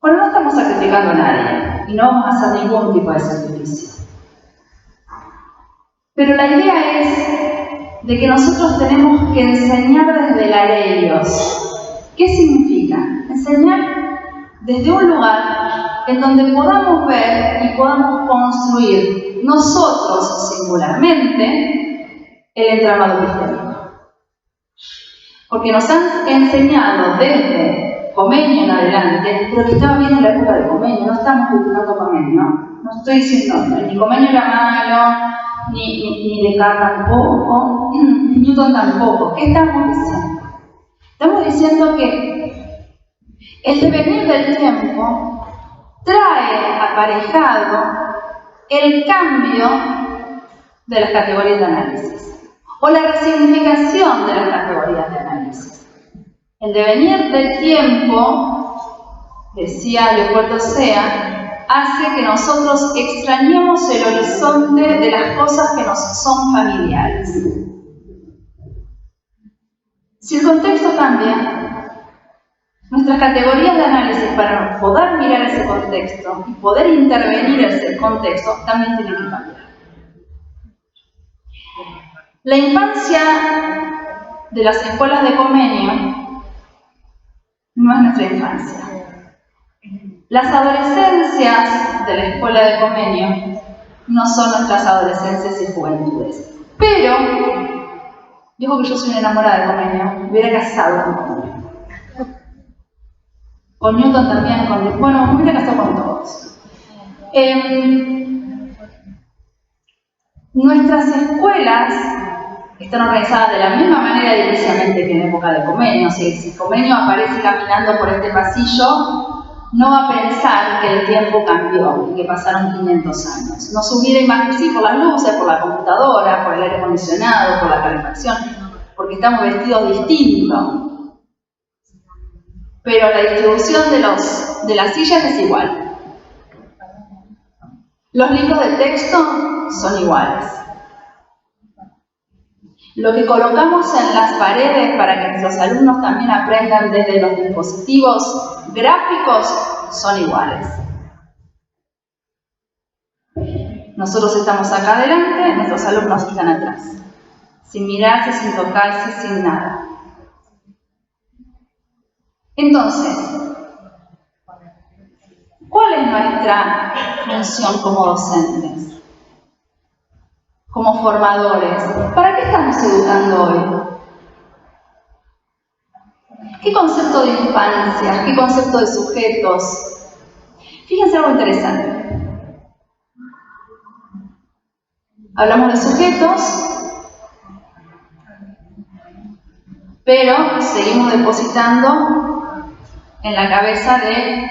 Bueno, no estamos sacrificando a nadie y no vamos a hacer ningún tipo de sacrificio. Pero la idea es de que nosotros tenemos que enseñar desde el Areios. ¿Qué significa? Enseñar desde un lugar en donde podamos ver y podamos construir nosotros singularmente el entramado epistémico. Porque nos han enseñado desde Comenio en adelante, pero que estaba bien en la época de Comenio, no estamos criticando Comenio, no estoy diciendo ni Comenio era malo, ni Descartes tampoco, ni Newton tampoco. ¿Qué estamos diciendo? Estamos diciendo que el devenir del tiempo trae aparejado el cambio de las categorías de análisis o la resignificación de las categorías de análisis. El devenir del tiempo, decía Leopoldo Sea, hace que nosotros extrañemos el horizonte de las cosas que nos son familiares. Si el contexto cambia, nuestras categorías de análisis para poder mirar ese contexto y poder intervenir ese contexto también tienen que cambiar. La infancia de las escuelas de Comenio no es nuestra infancia. Las adolescencias de la escuela de Comenio no son nuestras adolescencias y juventudes. Pero, dijo que yo soy una enamorada de Comenio, me hubiera casado con Comenio. Con Newton también, bueno, me hubiera casado con todos. Nuestras escuelas están organizadas de la misma manera inicialmente que en época de Comenio. Si Comenio aparece caminando por este pasillo, no va a pensar que el tiempo cambió y que pasaron 500 años. Nos hubiera imaginado, sí, por las luces, por la computadora, por el aire acondicionado, por la calefacción, porque estamos vestidos distintos. Pero la distribución de las sillas es igual. Los libros de texto son iguales. Lo que colocamos en las paredes para que nuestros alumnos también aprendan desde los dispositivos gráficos son iguales. Nosotros estamos acá adelante, nuestros alumnos están atrás, sin mirarse, sin tocarse, sin nada. Entonces, ¿cuál es nuestra función como docentes? Como formadores, ¿para qué estamos educando hoy? ¿Qué concepto de infancia? ¿Qué concepto de sujetos? Fíjense algo interesante. Hablamos de sujetos, pero seguimos depositando en la cabeza de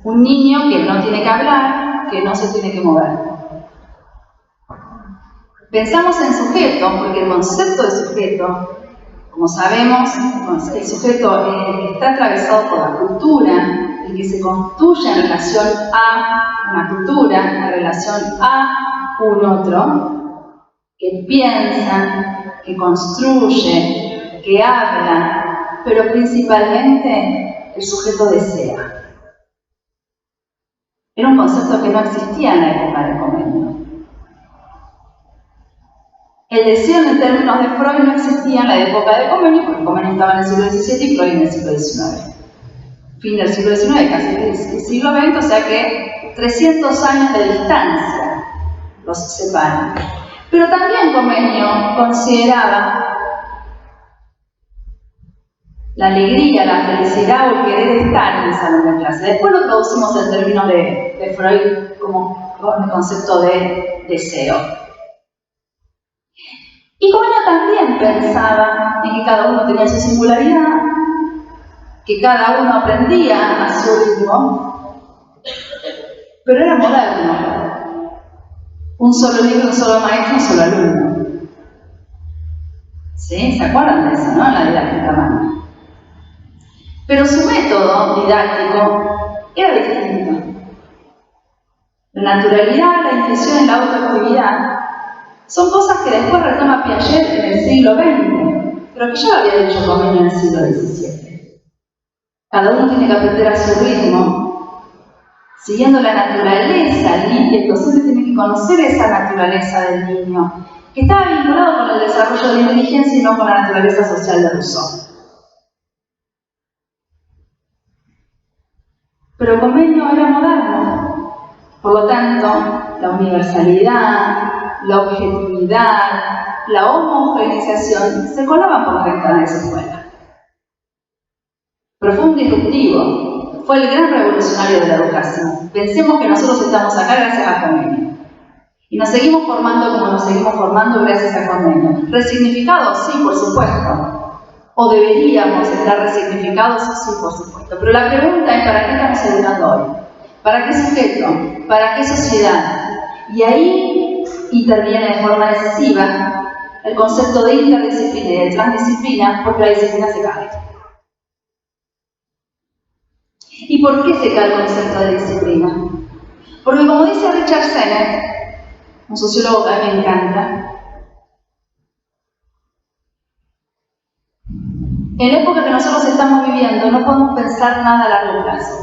un niño que no tiene que hablar, que no se tiene que mover. Pensamos en sujeto, porque el concepto de sujeto, como sabemos, el sujeto está atravesado por la cultura, el que se construye en relación a una cultura, en relación a un otro, que piensa, que construye, que habla, pero principalmente el sujeto desea. Era un concepto que no existía en la época de Comenio. El deseo en términos de Freud no existía en la época de Comenio, porque Comenio estaba en el siglo XVII y Freud en el siglo XIX. Fin del siglo XIX, casi el siglo XX, o sea que 300 años de distancia los separan. Pero también Comenio consideraba la alegría, la felicidad o el querer estar en el salón de clase. Después lo traducimos en términos de Freud como el concepto de deseo. Y Comenio también pensaba en que cada uno tenía su singularidad, que cada uno aprendía a su ritmo, pero era moderno. Un solo libro, un solo maestro, un solo alumno. ¿Sí? ¿Se acuerdan de eso, no? En la didáctica humana. Pero su método didáctico era distinto. La naturalidad, la intuición y la autoactividad son cosas que después retoma Piaget en el siglo XX, pero que ya lo había dicho Comenio en el siglo XVII. Cada uno tiene que aprender a su ritmo, siguiendo la naturaleza del niño. El docente tiene que conocer esa naturaleza del niño, que estaba vinculado con el desarrollo de la inteligencia y no con la naturaleza social de Rousseau. Pero Comenio era moderno, por lo tanto, la universalidad, la objetividad, la homogeneización se colaban por las ventanas de su escuela. Pero fue un disruptivo, fue el gran revolucionario de la educación. Pensemos que nosotros estamos acá gracias a Comenio. Y nos seguimos formando como nos seguimos formando gracias a Comenio. ¿Resignificados? Sí, por supuesto. ¿O deberíamos estar resignificados? Sí, por supuesto. Pero la pregunta es, ¿para qué estamos educando hoy? ¿Para qué sujeto? ¿Para qué sociedad? Y ahí interviene de forma decisiva el concepto de interdisciplina y de transdisciplina, porque la disciplina se cae. ¿Y por qué se cae el concepto de disciplina? Porque como dice Richard Sennett, un sociólogo que a mí me encanta, en la época que nosotros estamos viviendo no podemos pensar nada a largo plazo.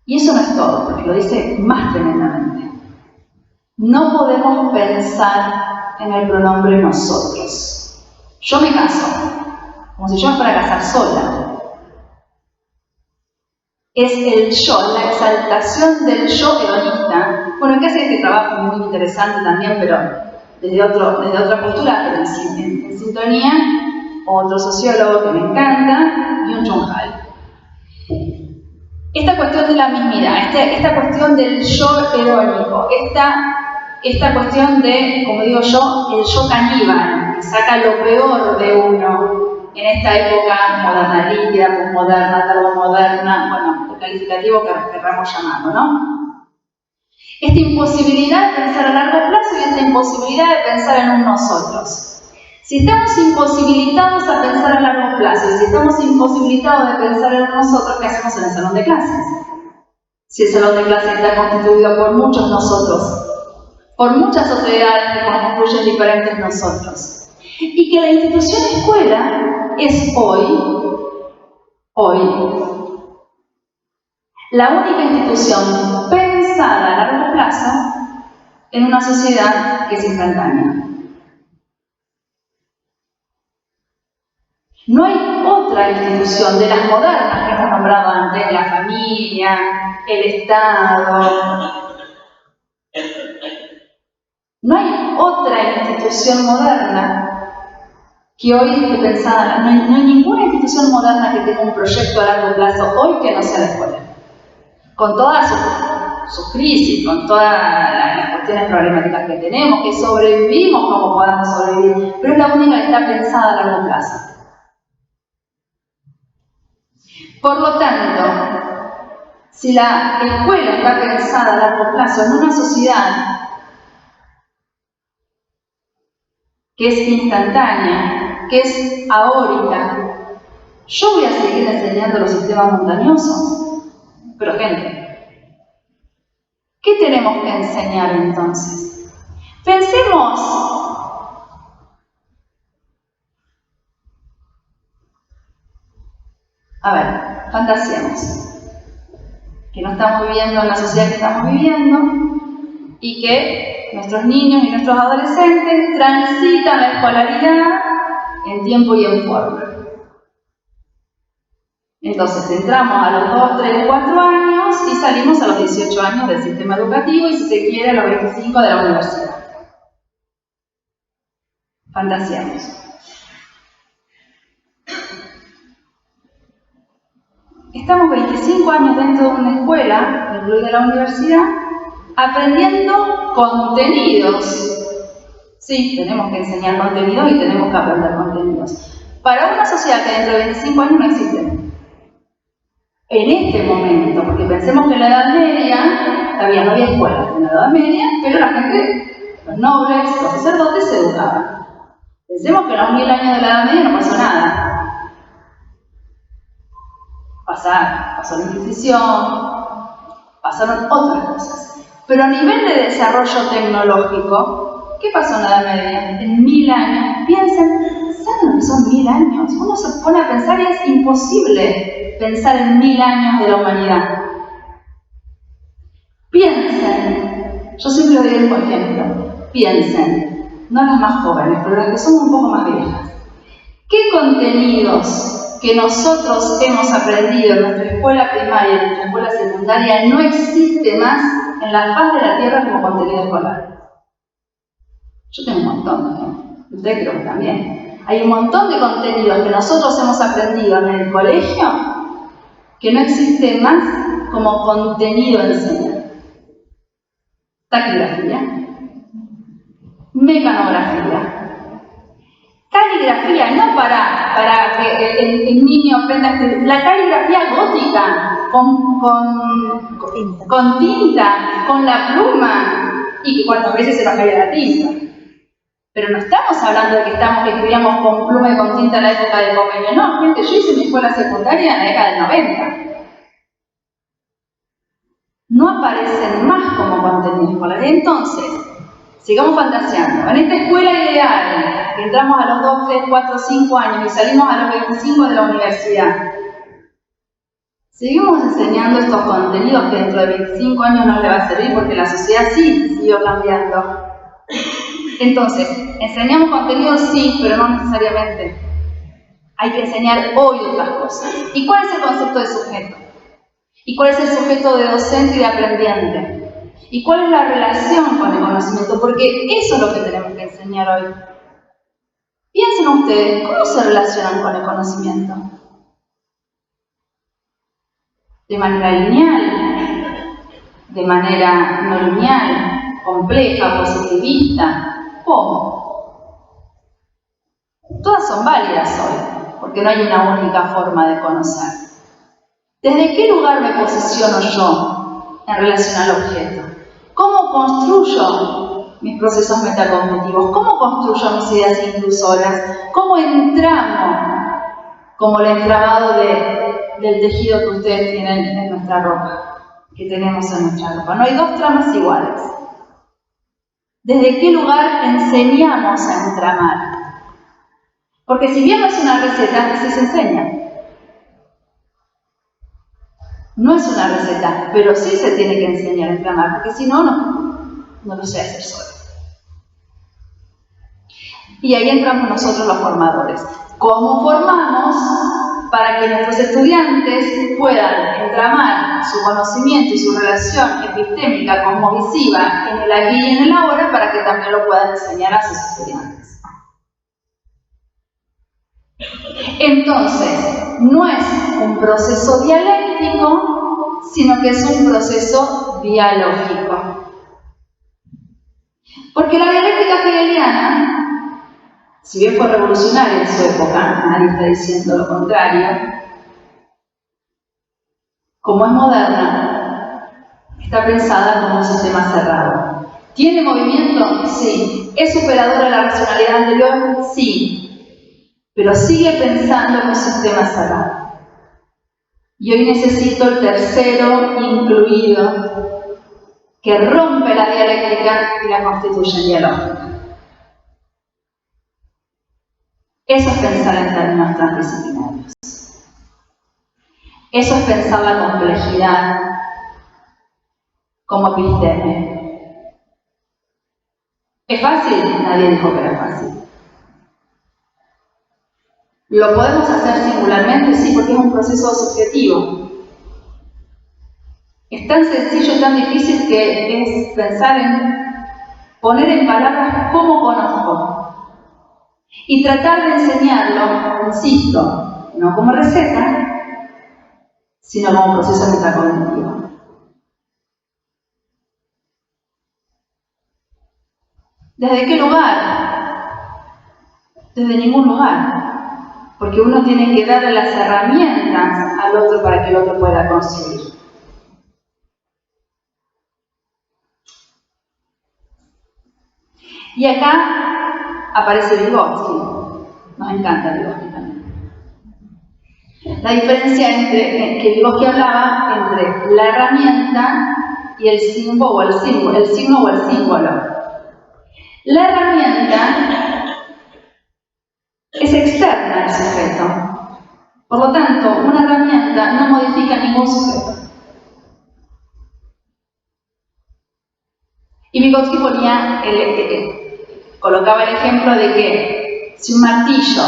Y eso no es todo, porque lo dice más tremendamente. No podemos pensar en el pronombre nosotros. Yo me caso, como si yo me fuera a casar sola. Es el yo, la exaltación del yo hedonista. Bueno, que hace este trabajo muy interesante también, pero desde otra cultura, pero en sintonía, otro sociólogo que me encanta, Byung-Chul Han. Esta cuestión de la mismidad, esta cuestión del yo hedónico, esta cuestión de, como digo yo, el yo caníbal, que saca lo peor de uno en esta época moderna, líquida, posmoderna, tardomoderna, bueno, el calificativo que querramos llamarlo, ¿no? Esta imposibilidad de pensar a largo plazo y esta imposibilidad de pensar en un nosotros. Si estamos imposibilitados a pensar a largo plazo y si estamos imposibilitados de pensar en nosotros, ¿qué hacemos en el salón de clases? Si el salón de clases está constituido por muchos nosotros, por muchas otredades que constituyen diferentes nosotros. Y que la institución escuela es hoy, la única institución pensada a largo plazo en una sociedad que es instantánea. No hay otra institución de las modernas que hemos nombrado antes, la familia, el Estado. No hay otra institución moderna que hoy esté pensada, no hay ninguna institución moderna que tenga un proyecto a largo plazo hoy que no sea la escuela. Con todas sus crisis, con todas las cuestiones problemáticas que tenemos, que sobrevivimos como podamos sobrevivir, pero es la única que está pensada a largo plazo. Por lo tanto, si la escuela está pensada a largo plazo en una sociedad que es instantánea, que es ahórica, yo voy a seguir enseñando los sistemas montañosos. Pero gente, ¿qué tenemos que enseñar entonces? Pensemos, a ver, fantasiemos que no estamos viviendo en la sociedad que estamos viviendo y que nuestros niños y nuestros adolescentes transitan la escolaridad en tiempo y en forma. Entonces entramos a los 2, 3, 4 años y salimos a los 18 años del sistema educativo y, si se quiere, a los 25 de la universidad. Fantasiemos. Estamos 25 años dentro de una escuela, incluida la universidad, aprendiendo contenidos. Sí, tenemos que enseñar contenidos y tenemos que aprender contenidos. Para una sociedad que dentro de 25 años no existe. En este momento, porque pensemos que en la Edad Media, todavía no había escuelas en la Edad Media, pero la gente, los nobles, los sacerdotes se educaban. Pensemos que en los 1000 años de la Edad Media no pasó nada. Pasó la Inquisición, pasaron otras cosas. Pero a nivel de desarrollo tecnológico, ¿qué pasó en la Edad Media? En 1000 años, piensen, ¿saben lo que son 1000 años? Uno se pone a pensar y es imposible pensar en 1000 años de la humanidad. Piensen, yo siempre doy el mismo ejemplo, piensen, no las más jóvenes, pero las que son un poco más viejas. ¿Qué contenidos que nosotros hemos aprendido en nuestra escuela primaria y en nuestra escuela secundaria no existe más en la faz de la tierra como contenido escolar? Yo tengo un montón de ejemplos, ustedes creo que también. Hay un montón de contenidos que nosotros hemos aprendido en el colegio que no existe más como contenido enseñado. Taquigrafía, mecanografía, caligrafía, no para que el niño aprenda a escribir, la caligrafía gótica, con tinta, con la pluma, y que cuántas veces se nos caía la tinta. Pero no estamos hablando de que escribíamos con pluma y con tinta en la época del convenio, no, gente, yo hice mi escuela secundaria en la década del 90. No aparecen más como contenido escolar. Entonces, sigamos fantaseando. En esta escuela ideal, que entramos a los 2, 3, 4, 5 años y salimos a los 25 de la universidad, seguimos enseñando estos contenidos que dentro de 25 años no le va a servir porque la sociedad sí siguió cambiando. Entonces, enseñamos contenidos sí, pero no necesariamente. Hay que enseñar hoy otras cosas. ¿Y cuál es el concepto de sujeto? ¿Y cuál es el sujeto de docente y de aprendiente? ¿Y cuál es la relación con el conocimiento? Porque eso es lo que tenemos que enseñar hoy. Piensen ustedes, ¿cómo se relacionan con el conocimiento? ¿De manera lineal? ¿De manera no lineal? ¿Compleja? ¿Positivista? ¿Cómo? Todas son válidas hoy, porque no hay una única forma de conocer. ¿Desde qué lugar me posiciono yo en relación al objeto? ¿Cómo construyo mis procesos metacognitivos? ¿Cómo construyo mis ideas inclusoras? ¿Cómo entramo como el entramado del tejido que ustedes tienen en nuestra ropa, que tenemos en nuestra ropa? No hay dos tramas iguales. ¿Desde qué lugar enseñamos a entramar? Porque si bien no es una receta, sí se enseña. No es una receta, pero sí se tiene que enseñar a entramar, porque si no, no lo sé hacer solo. Y ahí entramos nosotros los formadores. ¿Cómo formamos para que nuestros estudiantes puedan entramar su conocimiento y su relación epistémica, cosmovisiva, en el aquí y en el ahora, para que también lo puedan enseñar a sus estudiantes? Entonces, no es un proceso dialéctico, sino que es un proceso dialógico. Porque la dialéctica hegeliana, si bien fue revolucionaria en su época, nadie está diciendo lo contrario, como es moderna, está pensada como un sistema cerrado. ¿Tiene movimiento? Sí. ¿Es superadora de la racionalidad anterior? Sí. Pero sigue pensando en un sistema cerrado. Y hoy necesito el tercero incluido que rompe la dialéctica y la constituye en dialógica. Eso es pensar en términos transdisciplinarios. Eso es pensar la complejidad como episteme. ¿Es fácil? Nadie dijo que era fácil. ¿Lo podemos hacer singularmente? Sí, porque es un proceso subjetivo. Es tan sencillo y tan difícil que es pensar en poner en palabras cómo conozco y tratar de enseñarlo, insisto, no como receta, sino como proceso metacognitivo. ¿Desde qué lugar? Desde ningún lugar, porque uno tiene que darle las herramientas al otro para que el otro pueda construir. Y acá aparece Vygotsky. Nos encanta Vygotsky también. La diferencia que Vygotsky hablaba entre la herramienta y el signo o el símbolo. La herramienta es externa al sujeto. Por lo tanto, una herramienta no modifica ningún sujeto. Y Vygotsky colocaba el ejemplo de que si un martillo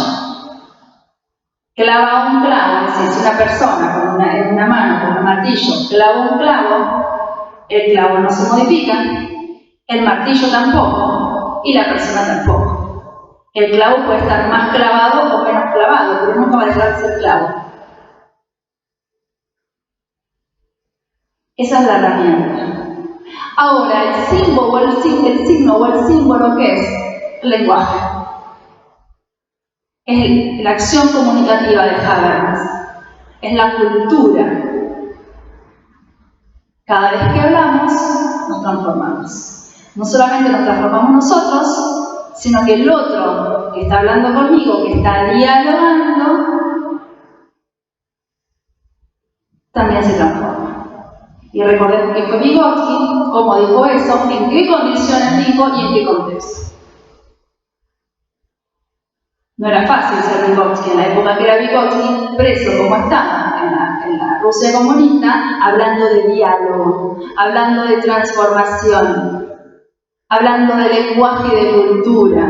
clava un clavo, es decir, si una persona en una mano con un martillo clava un clavo, el clavo no se modifica, el martillo tampoco y la persona tampoco. El clavo puede estar más clavado o menos clavado, pero nunca va a dejar de ser clavo. Esa es la herramienta. Ahora, el signo o el símbolo, ¿qué es? El lenguaje. Es la acción comunicativa de Habermas. Es la cultura. Cada vez que hablamos, nos transformamos. No solamente nos transformamos nosotros, sino que el otro que está hablando conmigo, que está dialogando, también se transforma. Y recordemos que fue Vygotsky, cómo dijo eso, en qué condiciones dijo y en qué contexto. No era fácil ser Vygotsky en la época que era Vygotsky, preso como estaba en la Rusia comunista, hablando de diálogo, hablando de transformación, hablando de lenguaje y de cultura,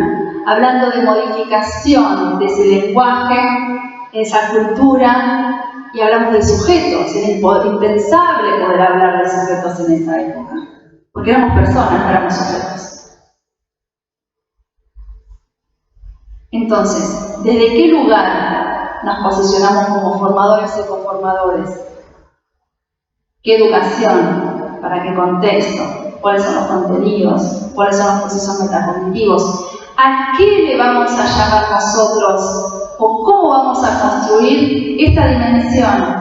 hablando de modificación de ese lenguaje, esa cultura. Y hablamos de sujetos, era impensable poder hablar de sujetos en esa época, porque éramos personas, no éramos sujetos. Entonces, ¿desde qué lugar nos posicionamos como formadores y conformadores? ¿Qué educación? ¿Para qué contexto? ¿Cuáles son los contenidos? ¿Cuáles son los procesos metacognitivos? ¿A qué le vamos a llamar nosotros? ¿O cómo vamos a construir esta dimensión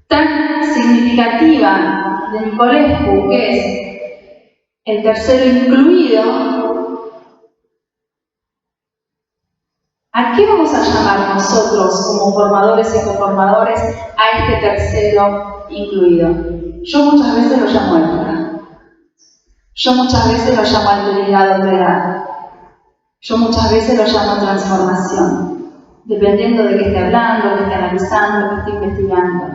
tan significativa de Nicolescu, que es el tercero incluido? ¿A qué vamos a llamar nosotros como formadores y conformadores a este tercero incluido? Yo muchas veces lo llamo ética. Yo muchas veces lo llamo alteridad o otredad. Yo muchas veces lo llamo transformación, dependiendo de qué esté hablando, qué esté analizando, qué esté investigando.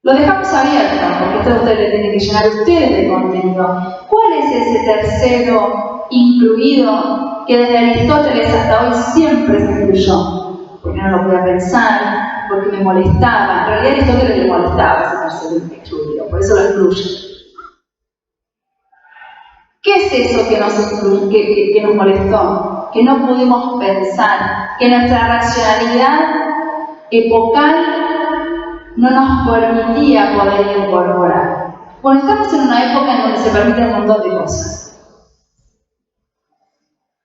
Lo dejamos abierto, porque esto a ustedes le tienen que llenar ustedes de contenido. ¿Cuál es ese tercero incluido que desde Aristóteles hasta hoy siempre se incluyó? Porque no lo podía pensar, porque me molestaba. En realidad a Aristóteles le molestaba ese tercero incluido, por eso lo incluye. ¿Qué es eso que nos molestó? que no pudimos pensar, que nuestra racionalidad epocal no nos permitía poder incorporar. Bueno, estamos en una época en donde se permite un montón de cosas.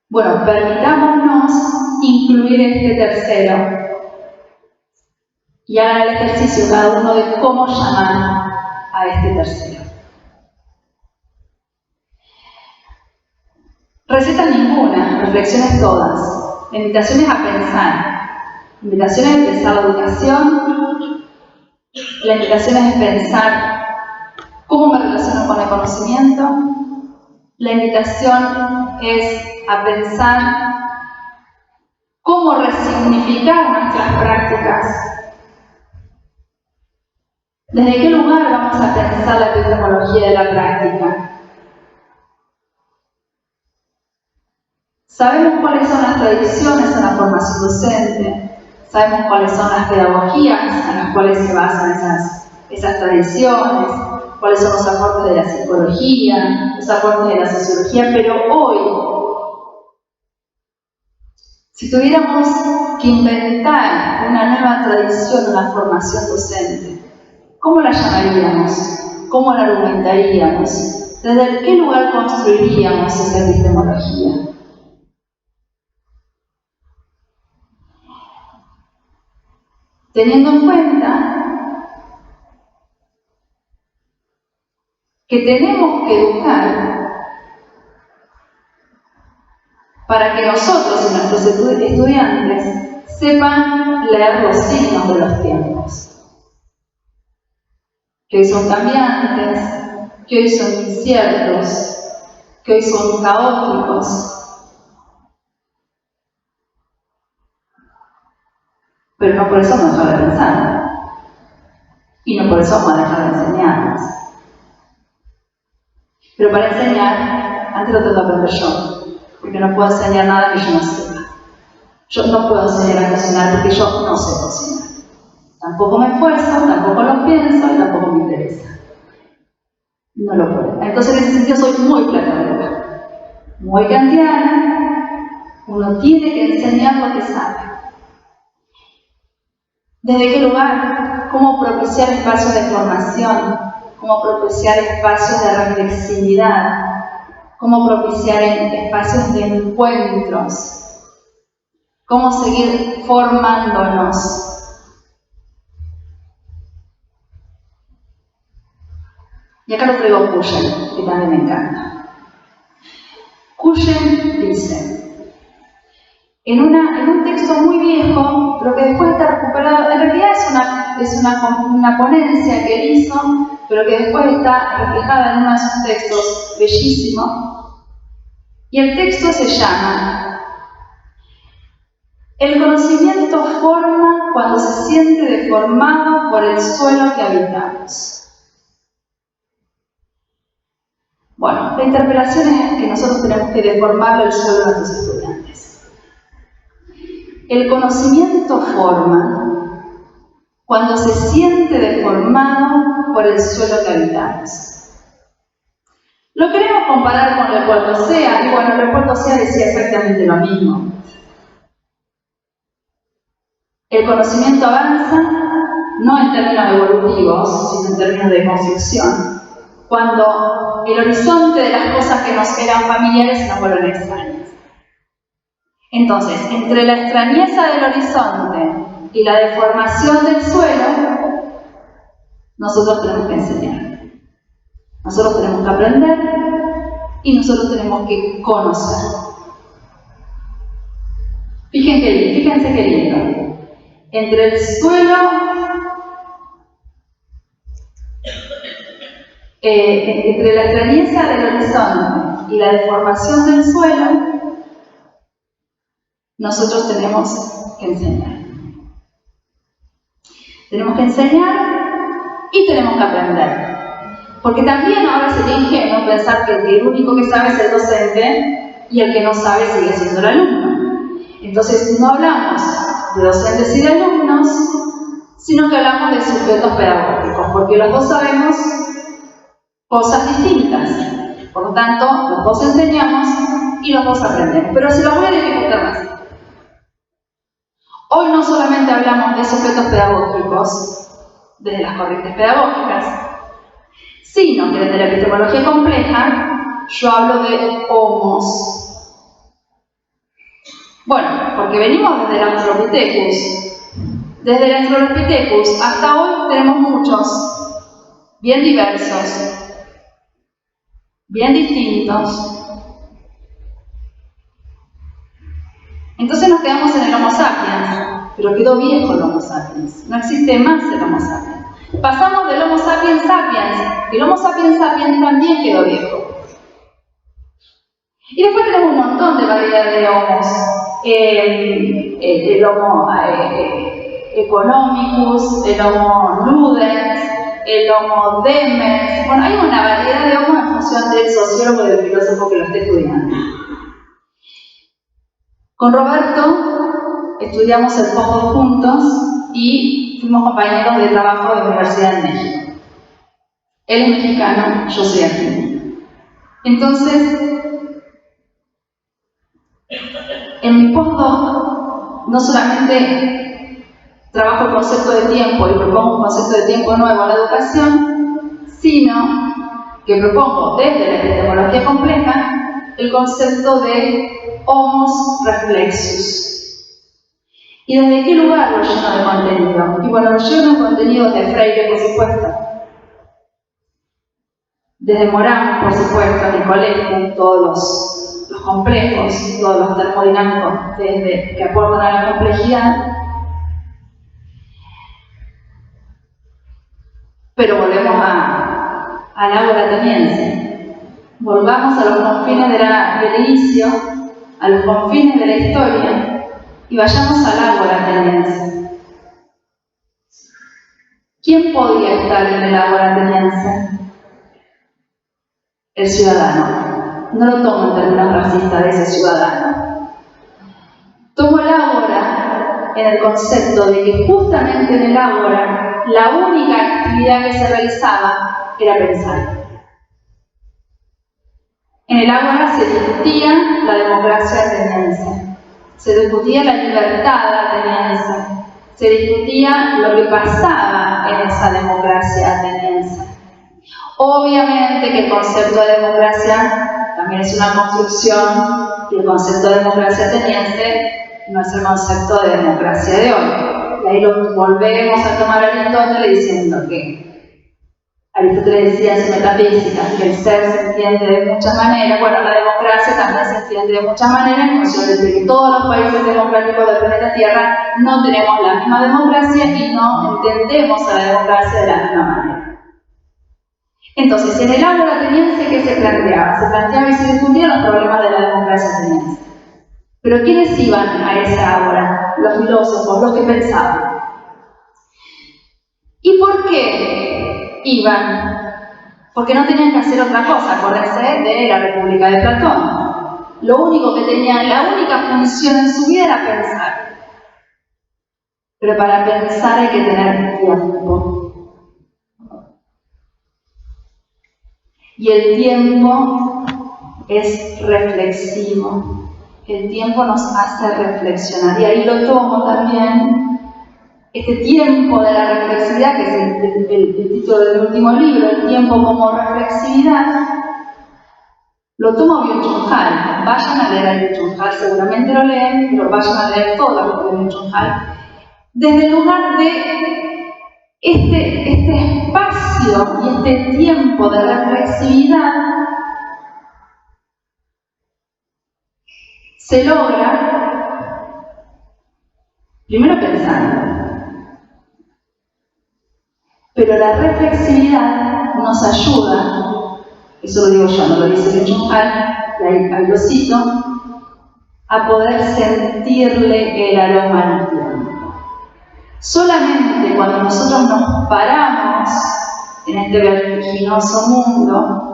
Bueno, permitámonos incluir este tercero y hagan el ejercicio cada uno de cómo llamar a este tercero. Recetas ninguna, reflexiones todas, invitaciones a pensar, invitaciones a pensar la educación, la invitación es pensar cómo me relaciono con el conocimiento, la invitación es a pensar cómo resignificar nuestras prácticas. ¿Desde qué lugar vamos a pensar la epistemología de la práctica? Sabemos cuáles son las tradiciones en la formación docente, sabemos cuáles son las pedagogías en las cuales se basan esas tradiciones, cuáles son los aportes de la psicología, los aportes de la sociología, pero hoy, si tuviéramos que inventar una nueva tradición en la formación docente, ¿cómo la llamaríamos? ¿Cómo la argumentaríamos? ¿Desde qué lugar construiríamos esa epistemología? Teniendo en cuenta que tenemos que educar para que nosotros y nuestros estudiantes sepan leer los signos de los tiempos, que hoy son cambiantes, que hoy son inciertos, que hoy son caóticos. Pero no por eso vamos a dejar de pensar. Y no por eso vamos a dejar de enseñarnos. Pero para enseñar, antes lo tengo que aprender yo. Porque no puedo enseñar nada que yo no sepa. Yo no puedo enseñar a cocinar porque yo no sé cocinar. Tampoco me esfuerzo, tampoco lo pienso y tampoco me interesa. No lo puedo. Entonces, en ese sentido, soy muy platónica, muy kantiana. Uno tiene que enseñar lo que sabe. ¿Desde qué lugar? ¿Cómo propiciar espacios de formación? ¿Cómo propiciar espacios de reflexividad? ¿Cómo propiciar espacios de encuentros? ¿Cómo seguir formándonos? Y acá lo traigo Cushen, que también me encanta. Cushen dice, en un texto muy viejo, pero que después está recuperado, en realidad es una ponencia que él hizo, pero que después está reflejada en uno de sus textos bellísimo, y el texto se llama El conocimiento forma cuando se siente deformado por el suelo que habitamos. Bueno, la interpelación es que nosotros tenemos que deformar el suelo de nuestros estudiantes. El conocimiento forma cuando se siente deformado por el suelo que habitamos. Lo queremos comparar con Leopoldo Sea, y bueno, Leopoldo Sea decía exactamente lo mismo. El conocimiento avanza, no en términos evolutivos, sino en términos de construcción, cuando el horizonte de las cosas que nos eran familiares se nos vuelven extrañas. Entonces, entre la extrañeza del horizonte y la deformación del suelo, nosotros tenemos que enseñar. Nosotros tenemos que aprender y nosotros tenemos que conocer. Fíjense qué lindo. Entre el suelo, entre la extrañeza del horizonte y la deformación del suelo, nosotros tenemos que enseñar. Tenemos que enseñar y tenemos que aprender. Porque también ahora sería ingenuo pensar que el único que sabe es el docente y el que no sabe sigue siendo el alumno. Entonces no hablamos de docentes y de alumnos, sino que hablamos de sujetos pedagógicos, porque los dos sabemos cosas distintas. Por lo tanto, los dos enseñamos y los dos aprendemos. Pero se los voy a dificultar más. Hoy no solamente hablamos de sujetos pedagógicos, desde las corrientes pedagógicas, sino que desde la epistemología compleja yo hablo de homos. Bueno, porque venimos desde el Australopithecus. Desde el Australopithecus hasta hoy tenemos muchos, bien diversos, bien distintos. Entonces nos quedamos en el Homo sapiens, pero quedó viejo el Homo sapiens, no existe más el Homo sapiens. Pasamos del Homo sapiens sapiens, el Homo sapiens sapiens también quedó viejo. Y después tenemos un montón de variedades de homos, el Homo economicus, el Homo ludens, el Homo demens. Bueno, hay una variedad de homos en función del sociólogo y del filósofo que lo esté estudiando. Con Roberto estudiamos el postdoc juntos y fuimos compañeros de trabajo de la Universidad de México. Él es mexicano, yo soy argentina. Entonces, en mi postdoc no solamente trabajo el concepto de tiempo y propongo un concepto de tiempo nuevo a la educación, sino que propongo desde la epistemología compleja el concepto de homos reflexus. ¿Y desde qué lugar lo lleno de contenido? Y bueno, lo lleno de contenido de Freire, por supuesto. Desde Morán, por supuesto, Nicolescu, todos los complejos, todos los termodinámicos que aportan a la complejidad. Pero volvemos al ágora ateniense. Volvamos a los confines del inicio, a los confines de la historia, y vayamos al ágora ateniense. ¿Quién podría estar en el ágora ateniense? El ciudadano. No lo tomo en términos racistas de ese ciudadano. Tomo el ágora en el concepto de que justamente en el ágora la única actividad que se realizaba era pensar. En el ágora se discutía la democracia ateniense, se discutía la libertad ateniense, se discutía lo que pasaba en esa democracia ateniense. Obviamente que el concepto de democracia también es una construcción y el concepto de democracia ateniense no es el concepto de democracia de hoy. Y ahí lo volvemos a tomar a Aristóteles diciendo que Aristóteles decía en su metafísica que el ser se entiende de muchas maneras. Bueno, la democracia también se entiende de muchas maneras en función de que todos los países democráticos del planeta Tierra no tenemos la misma democracia y no entendemos a la democracia de la misma manera. Entonces, en el ágora ateniense, ¿qué se planteaba? Se planteaba y se discutían los problemas de la democracia ateniense. Pero ¿quiénes iban a esa ágora? Los filósofos, los que pensaban. ¿Y por qué iban? Porque no tenían que hacer otra cosa, acordarse de la República de Platón. Lo único que tenían, la única función en su vida era pensar. Pero para pensar hay que tener tiempo. Y el tiempo es reflexivo. El tiempo nos hace reflexionar. Y ahí lo tomo también, este tiempo de la reflexividad, que es el título del último libro, el tiempo como reflexividad, lo tomo a Byung-Chul Han. Vayan a leer a Byung-Chul Han, seguramente lo leen, pero vayan a leer todo lo de Byung-Chul Han. Desde el lugar de este espacio y este tiempo de reflexividad se logra primero pensando, pero la reflexividad nos ayuda, eso lo digo yo, no lo dice Byung-Chul Han, y ahí lo cito, a poder sentirle el aroma al tiempo. Solamente cuando nosotros nos paramos en este vertiginoso mundo,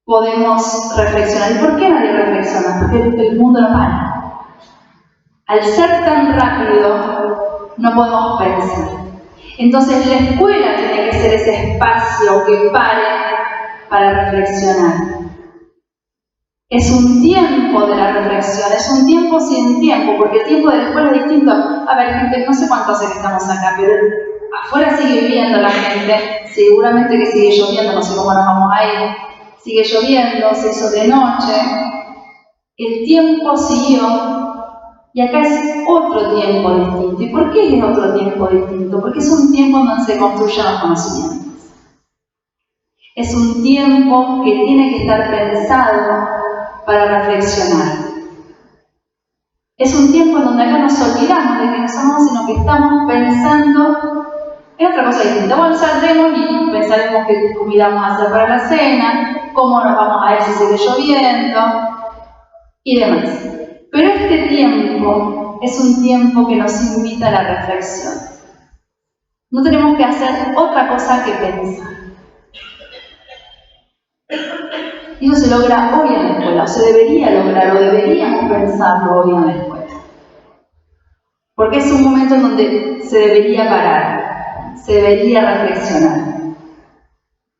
podemos reflexionar. ¿Y por qué nadie reflexiona? Porque el mundo no para. Al ser tan rápido, no podemos pensar. Entonces la escuela tiene que ser ese espacio que pare para reflexionar. Es un tiempo de la reflexión, es un tiempo sin tiempo, porque el tiempo de la escuela es distinto. A ver, gente, no sé cuánto hace que estamos acá, pero afuera sigue viviendo la gente, seguramente que sigue lloviendo, no sé cómo nos vamos a ir, sigue lloviendo, se hizo de noche, el tiempo siguió, y acá es otro tiempo distinto. ¿Y por qué es otro tiempo distinto? Porque es un tiempo donde se construyen los conocimientos. Es un tiempo que tiene que estar pensado para reflexionar. Es un tiempo en donde acá nos olvidamos de que somos, sino que estamos pensando en otra cosa distinta. Bueno, saldremos y pensaremos qué comida vamos a hacer para la cena, cómo nos vamos a ver si sigue lloviendo y demás. Pero este tiempo es un tiempo que nos invita a la reflexión. No tenemos que hacer otra cosa que pensar. Y eso se logra hoy en la escuela, o se debería lograr, o deberíamos pensarlo hoy en la escuela. Porque es un momento en donde se debería parar, se debería reflexionar.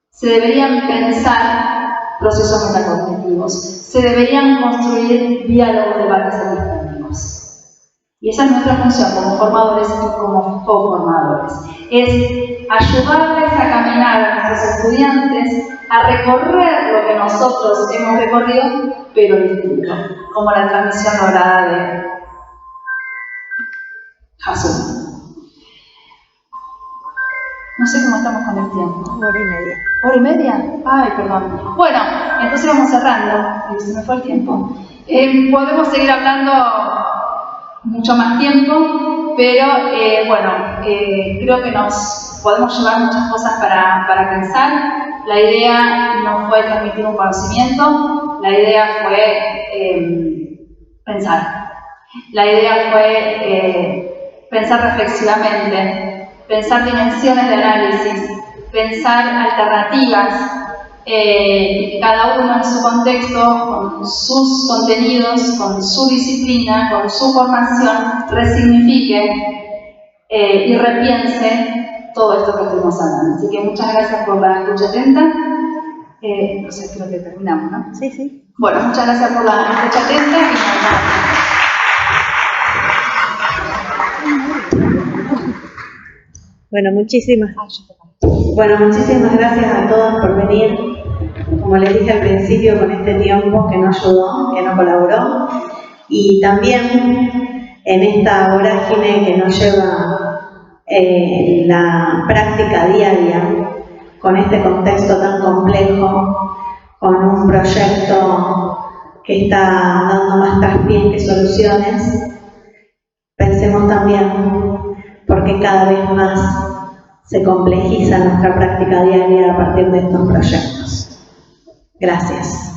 Se deberían pensar procesos metacognitivos, se deberían construir diálogos, debates epistémicos. Y esa es nuestra función como formadores y como coformadores. Es ayudarles a caminar a nuestros estudiantes a recorrer lo que nosotros hemos recorrido, pero distinto, como la transmisión lograda de Jason. No sé cómo estamos con el tiempo. 1 hora y media. ¿Hora y media? Ay, perdón. Bueno, entonces vamos cerrando. Se me fue el tiempo. Podemos seguir hablando mucho más tiempo, pero creo que nos podemos llevar muchas cosas para pensar. La idea no fue transmitir un conocimiento, la idea fue pensar. La idea fue pensar reflexivamente, pensar dimensiones de análisis, pensar alternativas, cada uno en su contexto, con sus contenidos, con su disciplina, con su formación, resignifique y repiense todo esto que estuvimos hablando. Así que muchas gracias por la escucha atenta. No sé, creo que terminamos, ¿no? Sí, sí. Bueno, muchas gracias por la escucha atenta y nos vemos. Bueno, muchísimas. Bueno, muchísimas gracias a todos por venir. Como les dije al principio, con este tiempo que nos ayudó, que nos colaboró, y también en esta vorágine que nos lleva la práctica diaria, con este contexto tan complejo, con un proyecto que está dando más traspiés que soluciones, pensemos también porque cada vez más se complejiza nuestra práctica diaria a partir de estos proyectos. Gracias.